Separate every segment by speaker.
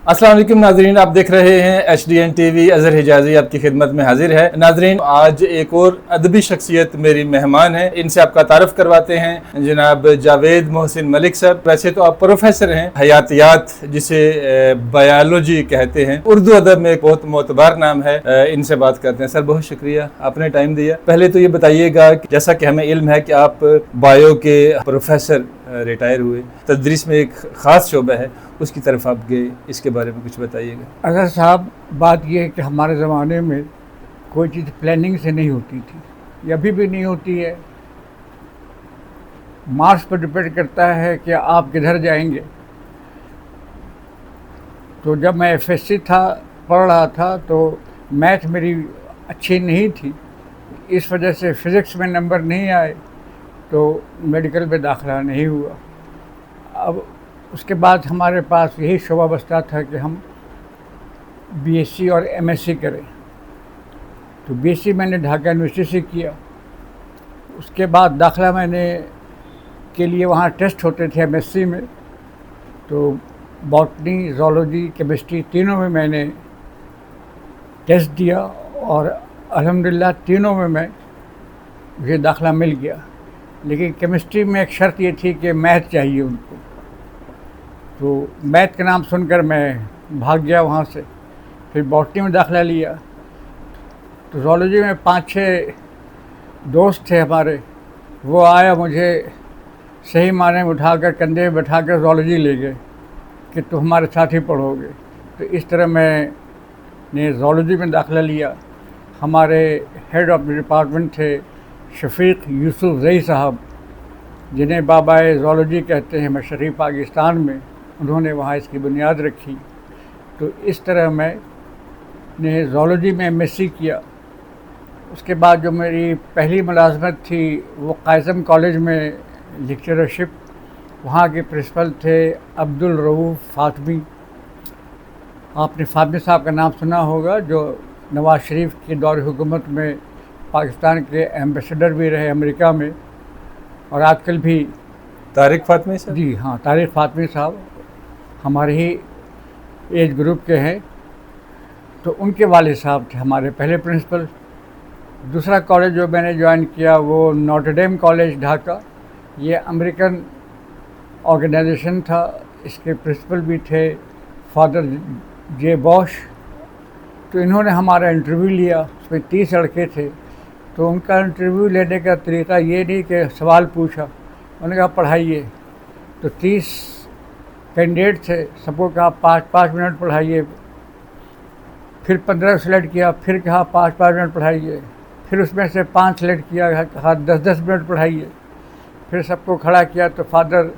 Speaker 1: अस्सलाम वालेकुम नाजरीन, आप देख रहे हैं HDN TV। अजहर हिजाजी आपकी खिदमत में हाजिर है। नाजरीन, आज एक और अदबी शख्सियत मेरी मेहमान है, इनसे आपका तारुफ करवाते हैं। जनाब जावेद मोहसिन मलिक साहब। वैसे तो आप प्रोफेसर हैं हयातियात, जिसे बायोलॉजी कहते हैं, उर्दू अदब में एक बहुत मोतबार नाम है। इनसे बात करते हैं। सर, बहुत शुक्रिया, आपने टाइम दिया। पहले तो ये बताइएगा, जैसा कि हमें इल्म है कि आप बायो के प्रोफेसर रिटायर हुए, तदरीस में एक ख़ास शोबा है, उसकी तरफ आप गए, इसके बारे में कुछ बताइएगा।
Speaker 2: अगर साहब, बात यह है कि हमारे ज़माने में कोई चीज़ प्लानिंग से नहीं होती थी, या अभी भी नहीं होती है। मार्क्स पर डिपेंड करता है कि आप किधर जाएंगे। तो जब मैं FSC था, पढ़ रहा था, तो मैथ मेरी अच्छी नहीं थी, इस वजह से फ़िज़िक्स में नंबर नहीं आए, तो मेडिकल में दाखिला नहीं हुआ। अब उसके बाद हमारे पास यही शोबा बचता था कि हम BSc और MSc करें। तो BSc मैंने ढाका यूनिवर्सिटी से किया। उसके बाद दाखिला मैंने के लिए वहाँ टेस्ट होते थे MSc में, तो बॉटनी, ज़ूलॉजी, केमिस्ट्री तीनों में मैंने टेस्ट दिया और अल्हम्दुलिल्लाह तीनों में मुझे दाखिला मिल गया। लेकिन केमिस्ट्री में एक शर्त ये थी कि मैथ चाहिए उनको, तो मैथ का नाम सुनकर मैं भाग गया वहाँ से। फिर बॉटनी में दाखिला लिया, तो ज़ूलॉजी में 5-6 दोस्त थे हमारे, वो आया मुझे सही माने में उठाकर कंधे में बैठाकर ज़ूलॉजी ले गए कि तुम हमारे साथ ही पढ़ोगे। तो इस तरह मैंने ज़ूलॉजी में दाखिला लिया। हमारे हेड ऑफ द डिपार्टमेंट थे शफीक यूसुफ ज़ई साहब, जिन्हें बाबाए ज़ूलॉजी कहते हैं मशरक़ी पाकिस्तान में। उन्होंने वहाँ इसकी बुनियाद रखी। तो इस तरह मैंने ज़ूलॉजी में MSc किया। उसके बाद जो मेरी पहली मुलाजमत थी वो कायसम कॉलेज में लेक्चरशिप, वहाँ के प्रिंसिपल थे अब्दुल रऊफ़ फ़ातमी। आपने फ़ातमी साहब का नाम सुना होगा, जो नवाज़ शरीफ के दौर हुकूमत में पाकिस्तान के एम्बेसडर भी रहे अमेरिका में, और आजकल भी
Speaker 1: तारिक फ़ातमी साहब।
Speaker 2: जी हाँ, तारिक फ़ातमी साहब हमारे ही एज ग्रुप के हैं। तो उनके वालिद साहब थे हमारे पहले प्रिंसिपल। दूसरा कॉलेज जो मैंने ज्वाइन किया वो नॉटर डेम कॉलेज ढाका। ये अमेरिकन ऑर्गेनाइजेशन था। इसके प्रिंसिपल भी थे फादर जे बॉश। तो इन्होंने हमारा इंटरव्यू लिया, उसमें 30 लड़के थे। तो उनका इंटरव्यू लेने का तरीका ये नहीं कि सवाल पूछा, उन्होंने कहा पढ़ाइए। तो 30 कैंडिडेट थे, सबको कहा 5-5 मिनट पढ़ाइए। फिर 15 सेलेक्ट किया, फिर कहा 5-5 मिनट पढ़ाइए। फिर उसमें से 5 सेलेक्ट किया, कहा 10-10 मिनट पढ़ाइए। फिर सबको खड़ा किया, तो फादर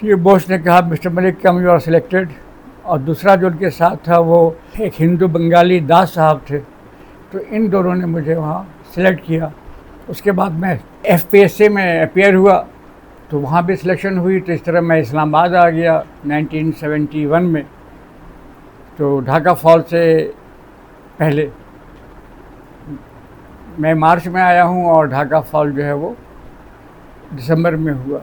Speaker 2: ये बॉस ने कहा mister Malik come you are selected. और दूसरा जो उनके साथ था वो एक हिंदू बंगाली दास साहब थे। तो इन दोनों ने मुझे वहाँ सिलेक्ट किया। उसके बाद मैं FPSC में अपीयर हुआ, तो वहाँ भी सिलेक्शन हुई। तो इस तरह मैं इस्लामाबाद आ गया 1971 में। तो ढाका फॉल से पहले मैं मार्च में आया हूँ और ढाका फॉल जो है वो दिसंबर में हुआ।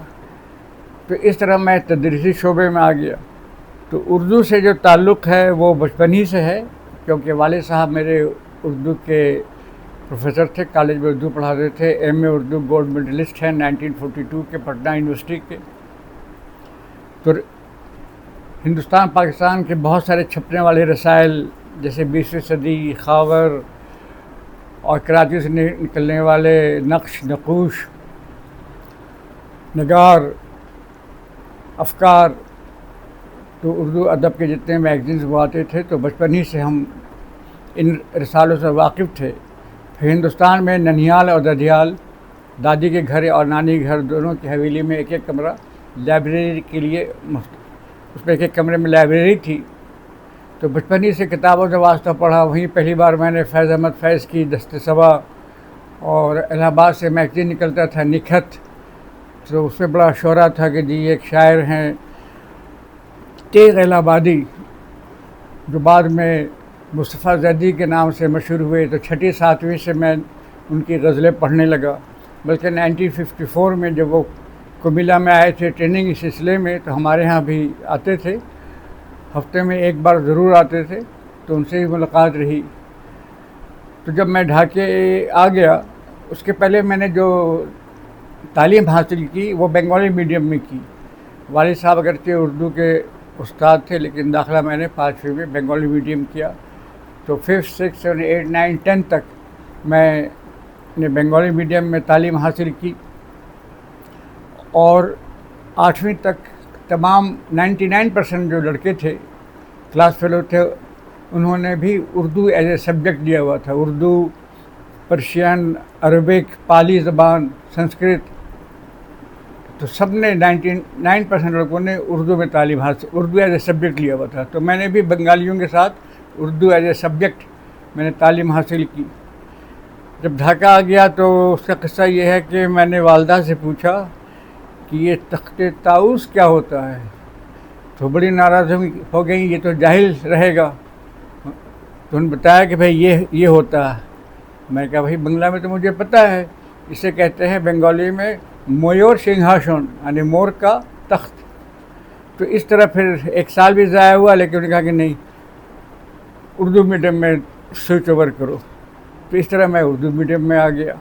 Speaker 2: तो इस तरह मैं तदरीसी शोबे में आ गया। तो उर्दू से जो ताल्लुक़ है वो बचपन ही से है, क्योंकि वालिद साहब मेरे उर्दू के प्रोफेसर थे, कॉलेज में उर्दू पढ़ाते थे। MA उर्दू गोल्ड मेडलिस्ट हैं 1942 के पटना यूनिवर्सिटी के। तो हिंदुस्तान पाकिस्तान के बहुत सारे छपने वाले रसायल, जैसे 20वीं सदी, खावर, और कराची से निकलने वाले नक्श, नकूश, नगार, अफ़कार, तो उर्दू अदब के जितने मैगज़ीन्स वो आते थे। तो बचपन ही से हम इन रसालों से वाकिफ़ थे। फिर हिंदुस्तान में ननिहाल और ददियाल, दादी के घर और नानी के घर दोनों की हवेली में एक कमरा लाइब्रेरी के लिए, उसमें एक कमरे में लाइब्रेरी थी। तो बचपन ही से किताबों से वास्ता पढ़ा। वहीं पहली बार मैंने फैज़ अहमद फैज़ की दस्ते सबा, और इलाहाबाद से मैगज़ीन निकलता था निखत, तो उसमें बड़ा शोहरा था कि जी एक शायर हैं तेग़ इलाहाबादी, जो बाद में मुस्तफ़ा ज़ैदी के नाम से मशहूर हुए। तो 6ठी-7वीं से मैं उनकी गज़लें पढ़ने लगा। बल्कि 1954 में जब वो कुमिल्ला में आए थे ट्रेनिंग इस सिलसिले में, तो हमारे यहाँ भी आते थे। हफ्ते में एक बार ज़रूर आते थे, तो उनसे भी मुलाकात रही। तो जब मैं ढाके आ गया, उसके पहले मैंने जो तालीम हासिल की वो बंगाली मीडियम में की। वालिद साहब अगरचे उर्दू के उस्ताद थे, लेकिन दाखिला मैंने 5वीं में बंगाली मीडियम किया। तो 5th 6th 7 8 9 10 तक मैंने बंगाली मीडियम में तालीम हासिल की, और 8वीं तक तमाम 99% जो लड़के थे, क्लास फेलो थे, उन्होंने भी उर्दू एज ए सब्जेक्ट लिया हुआ था। उर्दू, पर्शियन, अरबिक, पाली ज़बान, संस्कृत, तो सब ने 99% लोगों ने उर्दू में तालीम हासिल, उर्दू एज ए सब्जेक्ट लिया हुआ था। तो मैंने भी बंगालियों के साथ उर्दू एज ए सब्जेक्ट मैंने तालीम हासिल की। जब ढाका आ गया तो उसका किस्सा ये है कि मैंने वालदा से पूछा कि ये तख्ते ताऊस क्या होता है, तो बड़ी नाराज़ हो गई, ये तो जाहिल रहेगा। तो उन्होंने बताया कि भाई ये होता है। मैं कहा भाई बंगला में तो मुझे पता है, इसे कहते हैं बंगाली में मयूर सिंहासन, यानी मोर का तख्त। तो इस तरह फिर 1 साल भी ज़ाया हुआ, लेकिन उन्होंने कहा कि नहीं, उर्दू मीडियम में स्विच ओवर करो। तो इस तरह मैं उर्दू मीडियम में आ गया।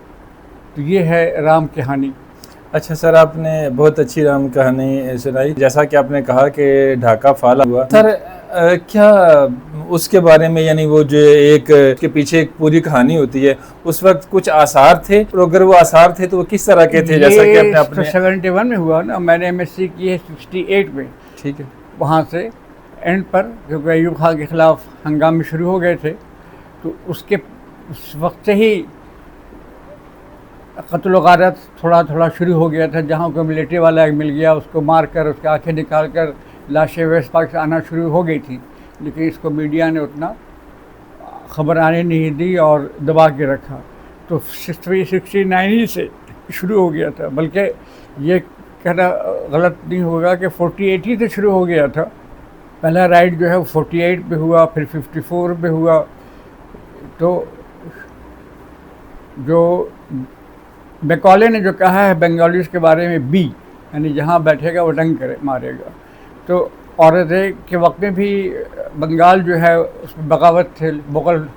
Speaker 2: तो ये है राम कहानी।
Speaker 1: अच्छा सर, आपने बहुत अच्छी राम कहानी सुनाई। जैसा कि आपने कहा कि ढाका फाला हुआ सर, क्या उसके बारे में, यानी वो जो एक के पीछे एक पूरी कहानी होती है, उस वक्त कुछ आसार थे, और अगर वो आसार थे तो वो किस तरह के थे? जैसा कि आपने
Speaker 2: तो 71 में हुआ ना, मैंने MSc की है 68 में।
Speaker 1: ठीक है।
Speaker 2: वहाँ से एंड पर क्योंकि अयूब खान के ख़िलाफ़ हंगामे शुरू हो गए थे, तो उस वक्त से ही कत्ल व गारत थोड़ा थोड़ा शुरू हो गया था। जहाँ को मिलिट्री वाला एक मिल गया, उसको मार कर उसकी आँखें निकाल कर लाशें वेस्ट पाकिस्तान आना शुरू हो गई थी, लेकिन इसको मीडिया ने उतना ख़बर आने नहीं दी और दबा के रखा। तो 69 से शुरू हो गया था, बल्कि ये कहना गलत नहीं होगा कि 48 ही से शुरू हो गया था। पहला राइड जो है वो 48 पे हुआ, फिर 54 पे हुआ। तो जो मैकॉले ने जो कहा है बंगालीज़ के बारे में, बी यानी जहाँ बैठेगा वो डंक करे मारेगा। तो औरंगज़ेब के वक्त में भी बंगाल जो है उसमें बगावत थे, मुग़ल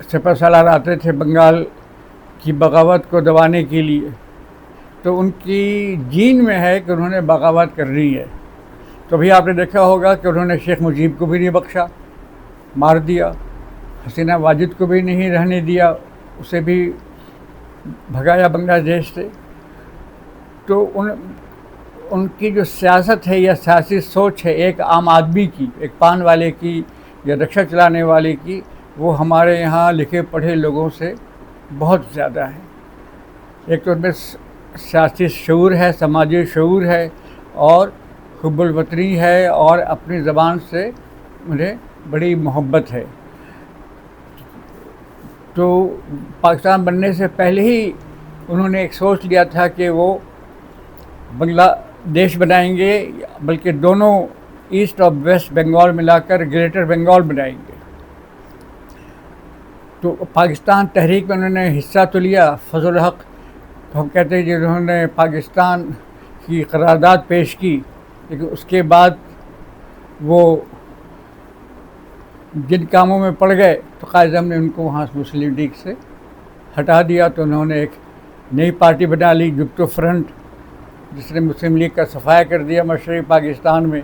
Speaker 2: सिपहसालार आते थे बंगाल की बगावत को दबाने के लिए। तो उनकी जीन में है कि उन्होंने बगावत करनी है। तो अभी आपने देखा होगा कि उन्होंने शेख मुजीब को भी नहीं बख्शा, मार दिया। हसीना वाजिद को भी नहीं रहने दिया, उसे भी भगाया बांग्लादेश से। तो उनकी जो सियासत है या सियासी सोच है, एक आम आदमी की, एक पान वाले की या रिक्शा चलाने वाले की, वो हमारे यहाँ लिखे पढ़े लोगों से बहुत ज़्यादा है। एक तो उनमें सियासी शऊर है, समाजी शऊर है, और हुब्बुल वतनी है, और अपनी ज़बान से उन्हें बड़ी मोहब्बत है। तो पाकिस्तान बनने से पहले ही उन्होंने एक सोच लिया था कि वो बांग्लादेश बनाएंगे, बल्कि दोनों ईस्ट और वेस्ट बंगाल मिलाकर ग्रेटर बंगाल बनाएंगे। तो पाकिस्तान तहरीक में उन्होंने हिस्सा तो लिया, फजल हक, तो हम कहते हैं कि उन्होंने पाकिस्तान की करारदाद पेश की, लेकिन उसके बाद वो जिन कामों में पड़ गए तो कायद-ए-आज़म ने उनको वहाँ से मुस्लिम लीग से हटा दिया। तो उन्होंने एक नई पार्टी बना ली, जुब्तो फ्रंट, जिसने मुस्लिम लीग का सफाया कर दिया मशरक़ी पाकिस्तान में।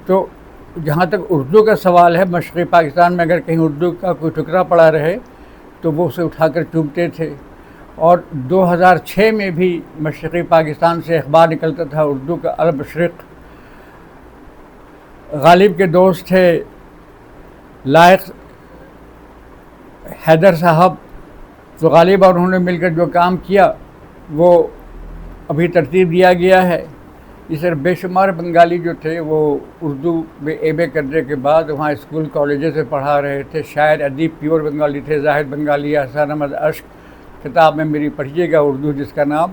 Speaker 2: तो जहाँ तक उर्दू का सवाल है, मशरक़ी पाकिस्तान में अगर कहीं उर्दू का कोई टुकड़ा पड़ा रहे तो वो उसे उठाकर चूमते थे। और 2006 में भी मशरक़ी पाकिस्तान से अखबार निकलता था उर्दू का, अल मशरिक़। गालिब के दोस्त थे लायक हैदर साहब, तो गालिब और उन्होंने मिलकर जो काम किया वो अभी तरतीब दिया गया है। इस तरह बेशुमार बंगाली जो थे वो उर्दू में MA करने के बाद वहाँ स्कूल कॉलेजेस से पढ़ा रहे थे। शायर अदीब प्योर बंगाली थे, जाहिद बंगाली, हसन अहमद अश्क, किताब में मेरी पढ़िएगा उर्दू जिसका नाम,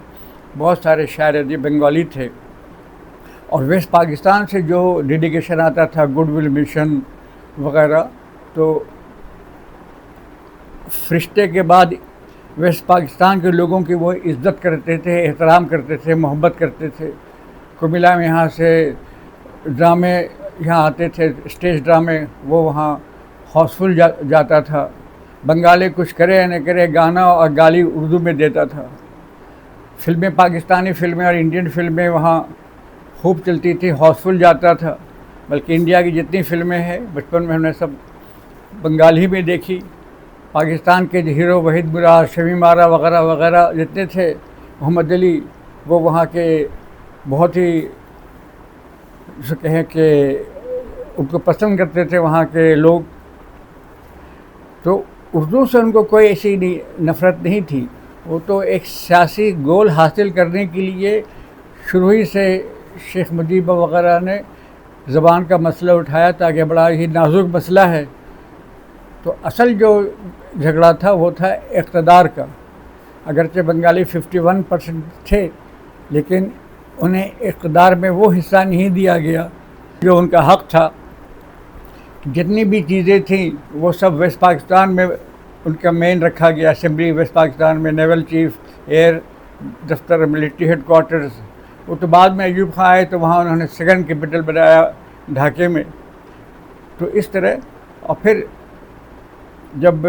Speaker 2: बहुत सारे शायर अदीब बंगाली थे। और वेस्ट पाकिस्तान से जो डेलीगेशन आता था, गुडविल मिशन वगैरह, तो फरिश्ते के बाद वेस्ट पाकिस्तान के लोगों की वो इज़्ज़त करते थे, एहतराम करते थे, मोहब्बत करते थे। कुमिल्ला में यहाँ से ड्रामे यहाँ आते थे, स्टेज ड्रामे, वो वहाँ हाउसफुल जाता था। बंगाली कुछ करे या न करे, गाना और गाली उर्दू में देता था। फिल्में, पाकिस्तानी फिल्में और इंडियन फिल्में वहाँ खूब चलती थी, हाउसफुल जाता था। बल्कि इंडिया की जितनी फिल्में हैं बचपन में हमने सब बंगाली में देखी। पाकिस्तान के हीरो वहीद मुराद, शमीम आरा वगैरह वगैरह जितने थे, मोहम्मद अली, वो वहाँ के बहुत ही जिसे कहें कि उनको पसंद करते थे वहाँ के लोग। तो उर्दू से उनको कोई ऐसी नफ़रत नहीं थी। वो तो एक सियासी गोल हासिल करने के लिए शुरू ही से शेख मुजीब वगैरह ने ज़बान का मसला उठाया था कि बड़ा ही नाजुक मसला है। तो असल जो झगड़ा था वो था इक़्तिदार का। अगरचे बंगाली 51% थे, लेकिन उन्हें इक़्तिदार में वो हिस्सा नहीं दिया गया जो उनका हक़ था। जितनी भी चीज़ें थीं वो सब वेस्ट पाकिस्तान में उनका मेन रखा गया। असेंबली वेस्ट पाकिस्तान में, नेवल चीफ, एयर दफ्तर, मिलिट्री हेड क्वार्टर्स। वो तो बाद में अयूब खां आए तो वहाँ उन्होंने सेकंड कैपिटल बनाया ढाके में। तो इस तरह, और फिर जब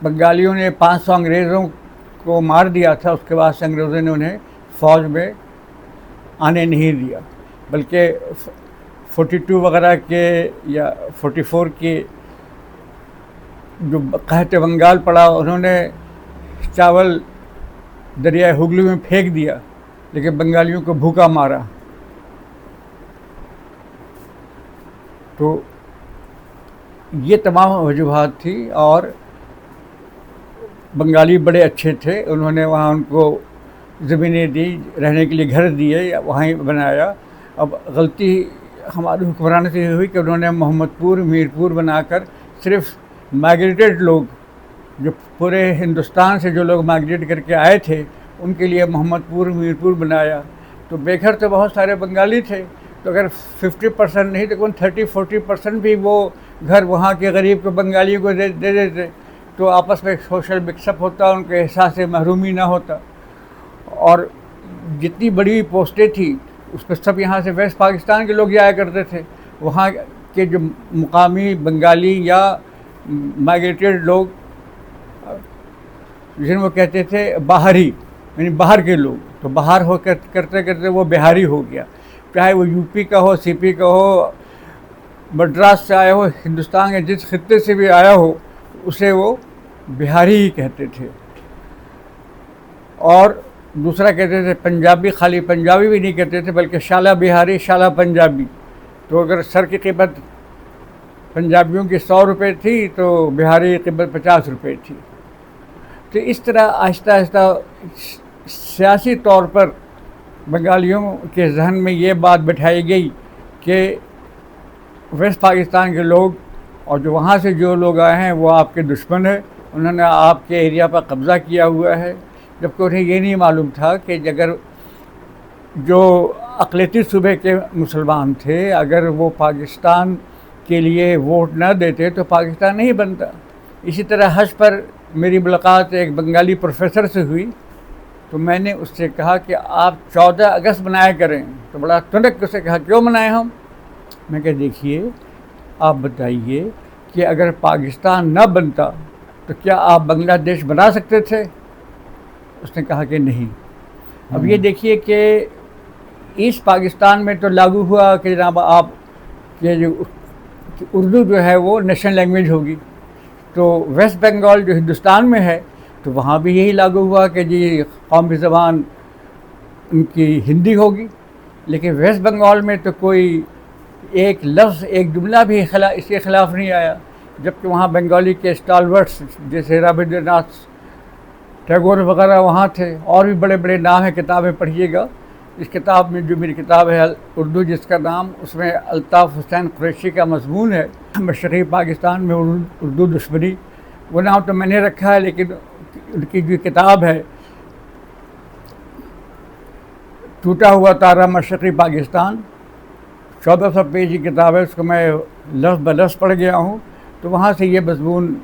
Speaker 2: बंगालियों ने 500 अंग्रेज़ों को मार दिया था, उसके बाद से अंग्रेज़ों ने उन्हें फ़ौज में आने नहीं दिया। बल्कि 42 वगैरह के या 44 के जो कहते बंगाल पड़ा, उन्होंने चावल दरिया हुगली में फेंक दिया, लेकिन बंगालियों को भूखा मारा। तो ये तमाम वजूहात थी। और बंगाली बड़े अच्छे थे, उन्होंने वहाँ उनको ज़मीनें दी, रहने के लिए घर दिए, वहीं बनाया। अब गलती हमारे हुक्मरान से हुई कि उन्होंने मोहम्मदपुर, मीरपुर बनाकर सिर्फ माइग्रेटेड लोग, जो पूरे हिंदुस्तान से जो लोग माइग्रेट करके आए थे, उनके लिए मोहम्मदपुर, मीरपुर बनाया। तो बेघर तो बहुत सारे बंगाली थे, तो अगर 50% नहीं तो कौन 30-40% भी वो घर वहाँ के गरीब को, बंगालियों को दे देते, तो आपस में सोशल मिक्सअप होता, उनके एहसास से महरूमी ना होता। और जितनी बड़ी पोस्टें थी उस पर सब यहाँ से वेस्ट पाकिस्तान के लोग जाया करते थे। वहाँ के जो मुकामी बंगाली या माइग्रेटेड लोग, जिनको कहते थे बाहरी, यानी बाहर के लोग, तो बाहर हो करते करते वो बिहारी हो गया। चाहे वो यूपी का हो, सीपी का हो, मद्रास से आया हो, हिंदुस्तान के जिस खित्ते से भी आया हो, उसे वो बिहारी ही कहते थे। और दूसरा कहते थे पंजाबी, खाली पंजाबी भी नहीं कहते थे, बल्कि शाला बिहारी, शाला पंजाबी। तो अगर सर की कीमत पंजाबियों की 100 रुपये थी तो बिहारी की कीमत 50 रुपये थी। तो इस तरह आहिस्ता आहिस्ता सियासी तौर पर बंगालियों के जहन में ये बात बिठाई गई कि वेस्ट पाकिस्तान के लोग और जो वहाँ से जो लोग आए हैं वो आपके दुश्मन है, उन्होंने आपके एरिया पर कब्ज़ा किया हुआ है। जबकि उन्हें ये नहीं मालूम था कि अगर जो अक़लियती सूबे के मुसलमान थे, अगर वो पाकिस्तान के लिए वोट न देते तो पाकिस्तान नहीं बनता। इसी तरह हज पर मेरी मुलाकात एक बंगाली प्रोफेसर से हुई, तो मैंने उससे कहा कि आप 14 अगस्त मनाया करें। तो बड़ा तुनक उसे कहा, क्यों मनाएं हम? मैं कहा देखिए, आप बताइए कि अगर पाकिस्तान न बनता तो क्या आप बांग्लादेश बना सकते थे? उसने कहा कि नहीं। अब ये देखिए कि ईस्ट पाकिस्तान में तो लागू हुआ कि जनाब आप ये जो उर्दू जो है वो नेशनल लैंग्वेज होगी। तो वेस्ट बंगाल जो हिंदुस्तान में है तो वहाँ भी यही लागू हुआ कि जी कौमी ज़बान उनकी हिंदी होगी। लेकिन वेस्ट बंगाल में तो कोई एक लफ्ज़, एक जुमला भी इसके ख़िलाफ़ नहीं आया। जबकि वहाँ बंगाली के स्टालवर्ट्स जैसे रविंद्रनाथ टैगोर वगैरह वहाँ थे, और भी बड़े बड़े नाम हैं। किताबें पढ़िएगा। इस किताब में, जो मेरी किताब है उर्दू जिसका नाम, उसमें अल्ताफ़ हुसैन कुरैशी का मज़मून है, मशरक़ी पाकिस्तान में उर्दू दुश्मनी। वो नाम तो मैंने रखा है, लेकिन उनकी जो किताब है टूटा हुआ तारा मशरक़ी पाकिस्तान, 1400 पेज की किताब है। उसको मैं लफ्ज़ ब लफ्ज़ पढ़ गया हूँ। तो वहाँ से ये मज़मून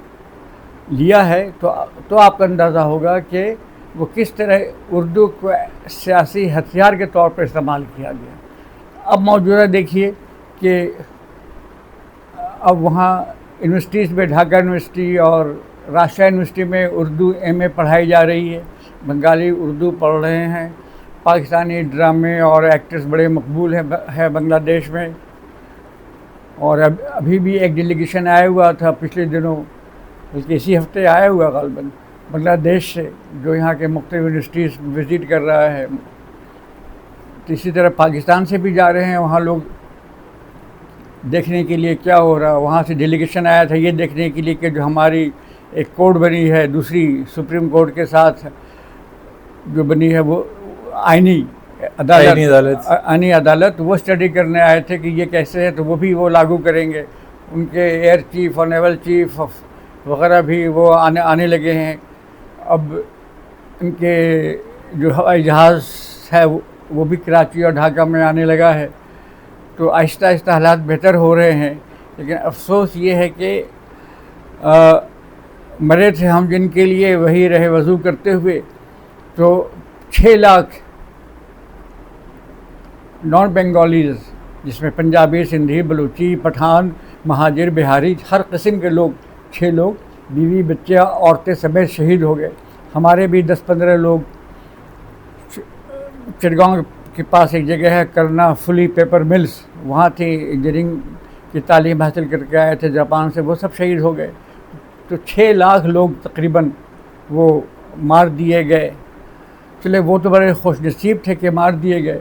Speaker 2: लिया है। तो आपका अंदाज़ा होगा कि वो किस तरह उर्दू को सियासी हथियार के तौर पर इस्तेमाल किया गया। अब मौजूदा देखिए कि अब वहाँ यूनिवर्सिटीज़ में ढाका यूनिवर्सिटी और राजशाही यूनिवर्सिटी में उर्दू एमए पढ़ाई जा रही है, बंगाली उर्दू पढ़ रहे हैं। पाकिस्तानी ड्रामे और एक्टर्स बड़े मकबूल है बांग्लादेश में। और अभी भी एक डेलीगेशन आया हुआ था पिछले दिनों, बल्कि इसी हफ्ते आया हुआ ग़ालिबन, बांग्लादेश से, जो यहाँ के मुख्तलिफ यूनिवर्सिटीज़ विज़िट कर रहा है। तो इसी तरह पाकिस्तान से भी जा रहे हैं वहाँ लोग देखने के लिए क्या हो रहा है। वहाँ से डेलीगेशन आया था ये देखने के लिए कि जो हमारी एक कोर्ट बनी है दूसरी सुप्रीम कोर्ट के साथ जो बनी है, वो आईनी अदालत, वो स्टडी करने आए थे कि ये कैसे है, तो वो लागू करेंगे। उनके एयर चीफ और नेवल चीफ वगैरह भी वो आने लगे हैं। अब इनके जो हवाई जहाज़ है वो भी कराची और ढाका में आने लगा है। तो आहिस्ता आहिस्ता हालात बेहतर हो रहे हैं। लेकिन अफसोस ये है कि मरे थे हम जिनके लिए वही रहे वज़ू करते हुए। तो 6 लाख नॉन बंगालीज़, जिसमें पंजाबी, सिंधी, बलूची, पठान, महाजिर, बिहारी, हर किस्म के लोग, 6 लोग, बीवी बच्चे औरतें समेत शहीद हो गए। हमारे भी 10-15 लोग, चिटगांव के पास एक जगह है करना फुली पेपर मिल्स, वहाँ थे, इंजीनियरिंग की तालीम हासिल करके आए थे जापान से, वो सब शहीद हो गए। तो 6 लाख लोग तकरीबन वो मार दिए गए। चले वो तो बड़े खुशनसीब थे कि मार दिए गए।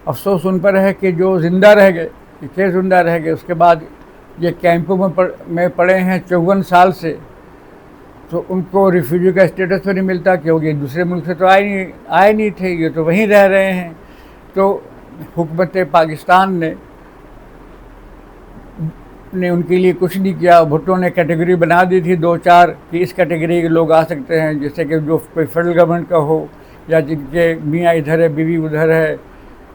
Speaker 2: अफसोस उन पर है कि जो ज़िंदा रह गए, कि ज़िंदा रह गए। उसके बाद ये कैंपों में पड़े हैं 54 साल से, तो उनको रिफ्यूजी का स्टेटस तो नहीं मिलता, क्योंकि दूसरे मुल्क से तो आए नहीं थे, ये तो वहीं रह रहे हैं। तो हुकूमत पाकिस्तान ने उनके लिए कुछ नहीं किया। भुट्टो ने कैटेगरी बना दी थी 2-4 कि इस कैटेगरी के लोग आ सकते हैं, जैसे कि जो कोई फेडरल गवर्नमेंट का हो, या जिनके मियाँ इधर है बीवी उधर है,